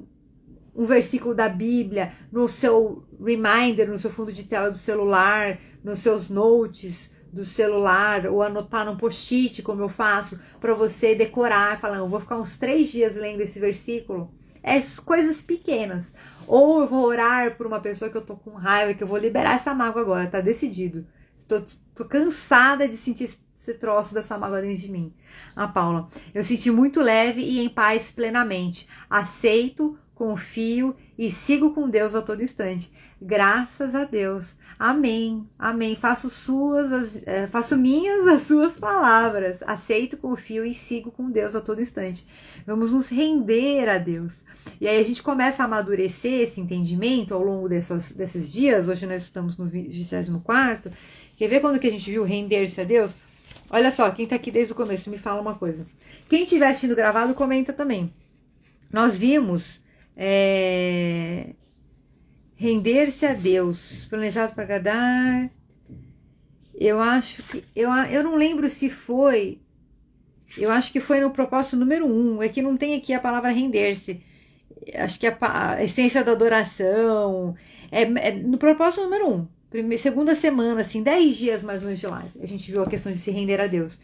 um versículo da Bíblia no seu reminder, no seu fundo de tela do celular, nos seus notes do celular, ou anotar num post-it, como eu faço, para você decorar, falando, eu vou ficar uns 3 dias lendo esse versículo. É coisas pequenas. Ou eu vou orar por uma pessoa que eu tô com raiva, que eu vou liberar essa mágoa agora, tá decidido. Tô cansada de sentir esse troço dessa mágoa dentro de mim. Paula, eu senti muito leve e em paz plenamente. Aceito, confio e sigo com Deus a todo instante. Graças a Deus. Amém. Amém. Faço minhas as suas palavras. Aceito, confio e sigo com Deus a todo instante. Vamos nos render a Deus. E aí a gente começa a amadurecer esse entendimento ao longo desses dias. Hoje nós estamos no 24º. Quer ver quando que a gente viu render-se a Deus? Olha só, quem tá aqui desde o começo me fala uma coisa. Quem estiver assistindo gravado, comenta também. Nós vimos render-se a Deus, planejado para agradar. Eu acho que eu não lembro se foi. Eu acho que foi no propósito número 1. É que não tem aqui a palavra render-se. Acho que a essência da adoração é no propósito número 1. Segunda semana, assim, 10 dias mais ou menos de live. A gente viu a questão de se render a Deus.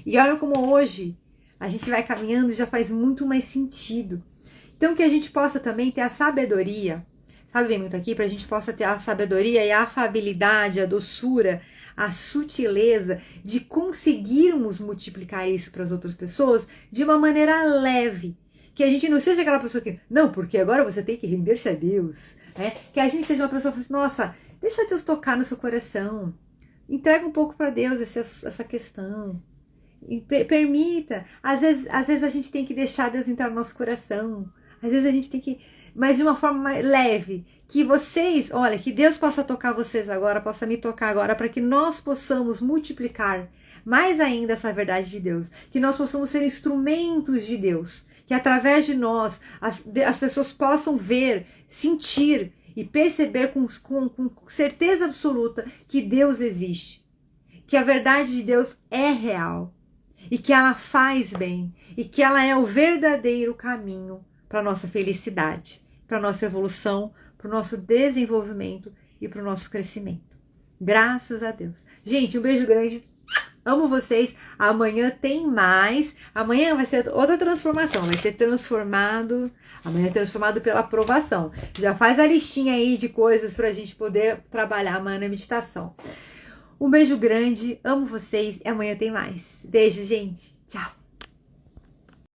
E olha como hoje a gente vai caminhando e já faz muito mais sentido. Então que a gente possa também ter a sabedoria, sabe, vem muito aqui, para a gente possa ter a sabedoria e a afabilidade, a doçura, a sutileza de conseguirmos multiplicar isso para as outras pessoas de uma maneira leve. Que a gente não seja aquela pessoa que, não, porque agora você tem que render-se a Deus. Que a gente seja uma pessoa que fala assim, nossa, deixa Deus tocar no seu coração. Entrega um pouco para Deus essa questão. E permita. Às vezes a gente tem que deixar Deus entrar no nosso coração. Às vezes a gente tem que, mas de uma forma mais leve, que vocês, olha, que Deus possa tocar vocês agora, possa me tocar agora, para que nós possamos multiplicar mais ainda essa verdade de Deus, que nós possamos ser instrumentos de Deus, que através de nós as pessoas possam ver, sentir e perceber com certeza absoluta que Deus existe, que a verdade de Deus é real, e que ela faz bem, e que ela é o verdadeiro caminho para a nossa felicidade, para a nossa evolução, para o nosso desenvolvimento e para o nosso crescimento. Graças a Deus. Gente, um beijo grande. Amo vocês. Amanhã tem mais. Amanhã vai ser outra transformação. Vai ser transformado. Amanhã é transformado pela aprovação. Já faz a listinha aí de coisas para a gente poder trabalhar amanhã na meditação. Um beijo grande. Amo vocês. E amanhã tem mais. Beijo, gente. Tchau.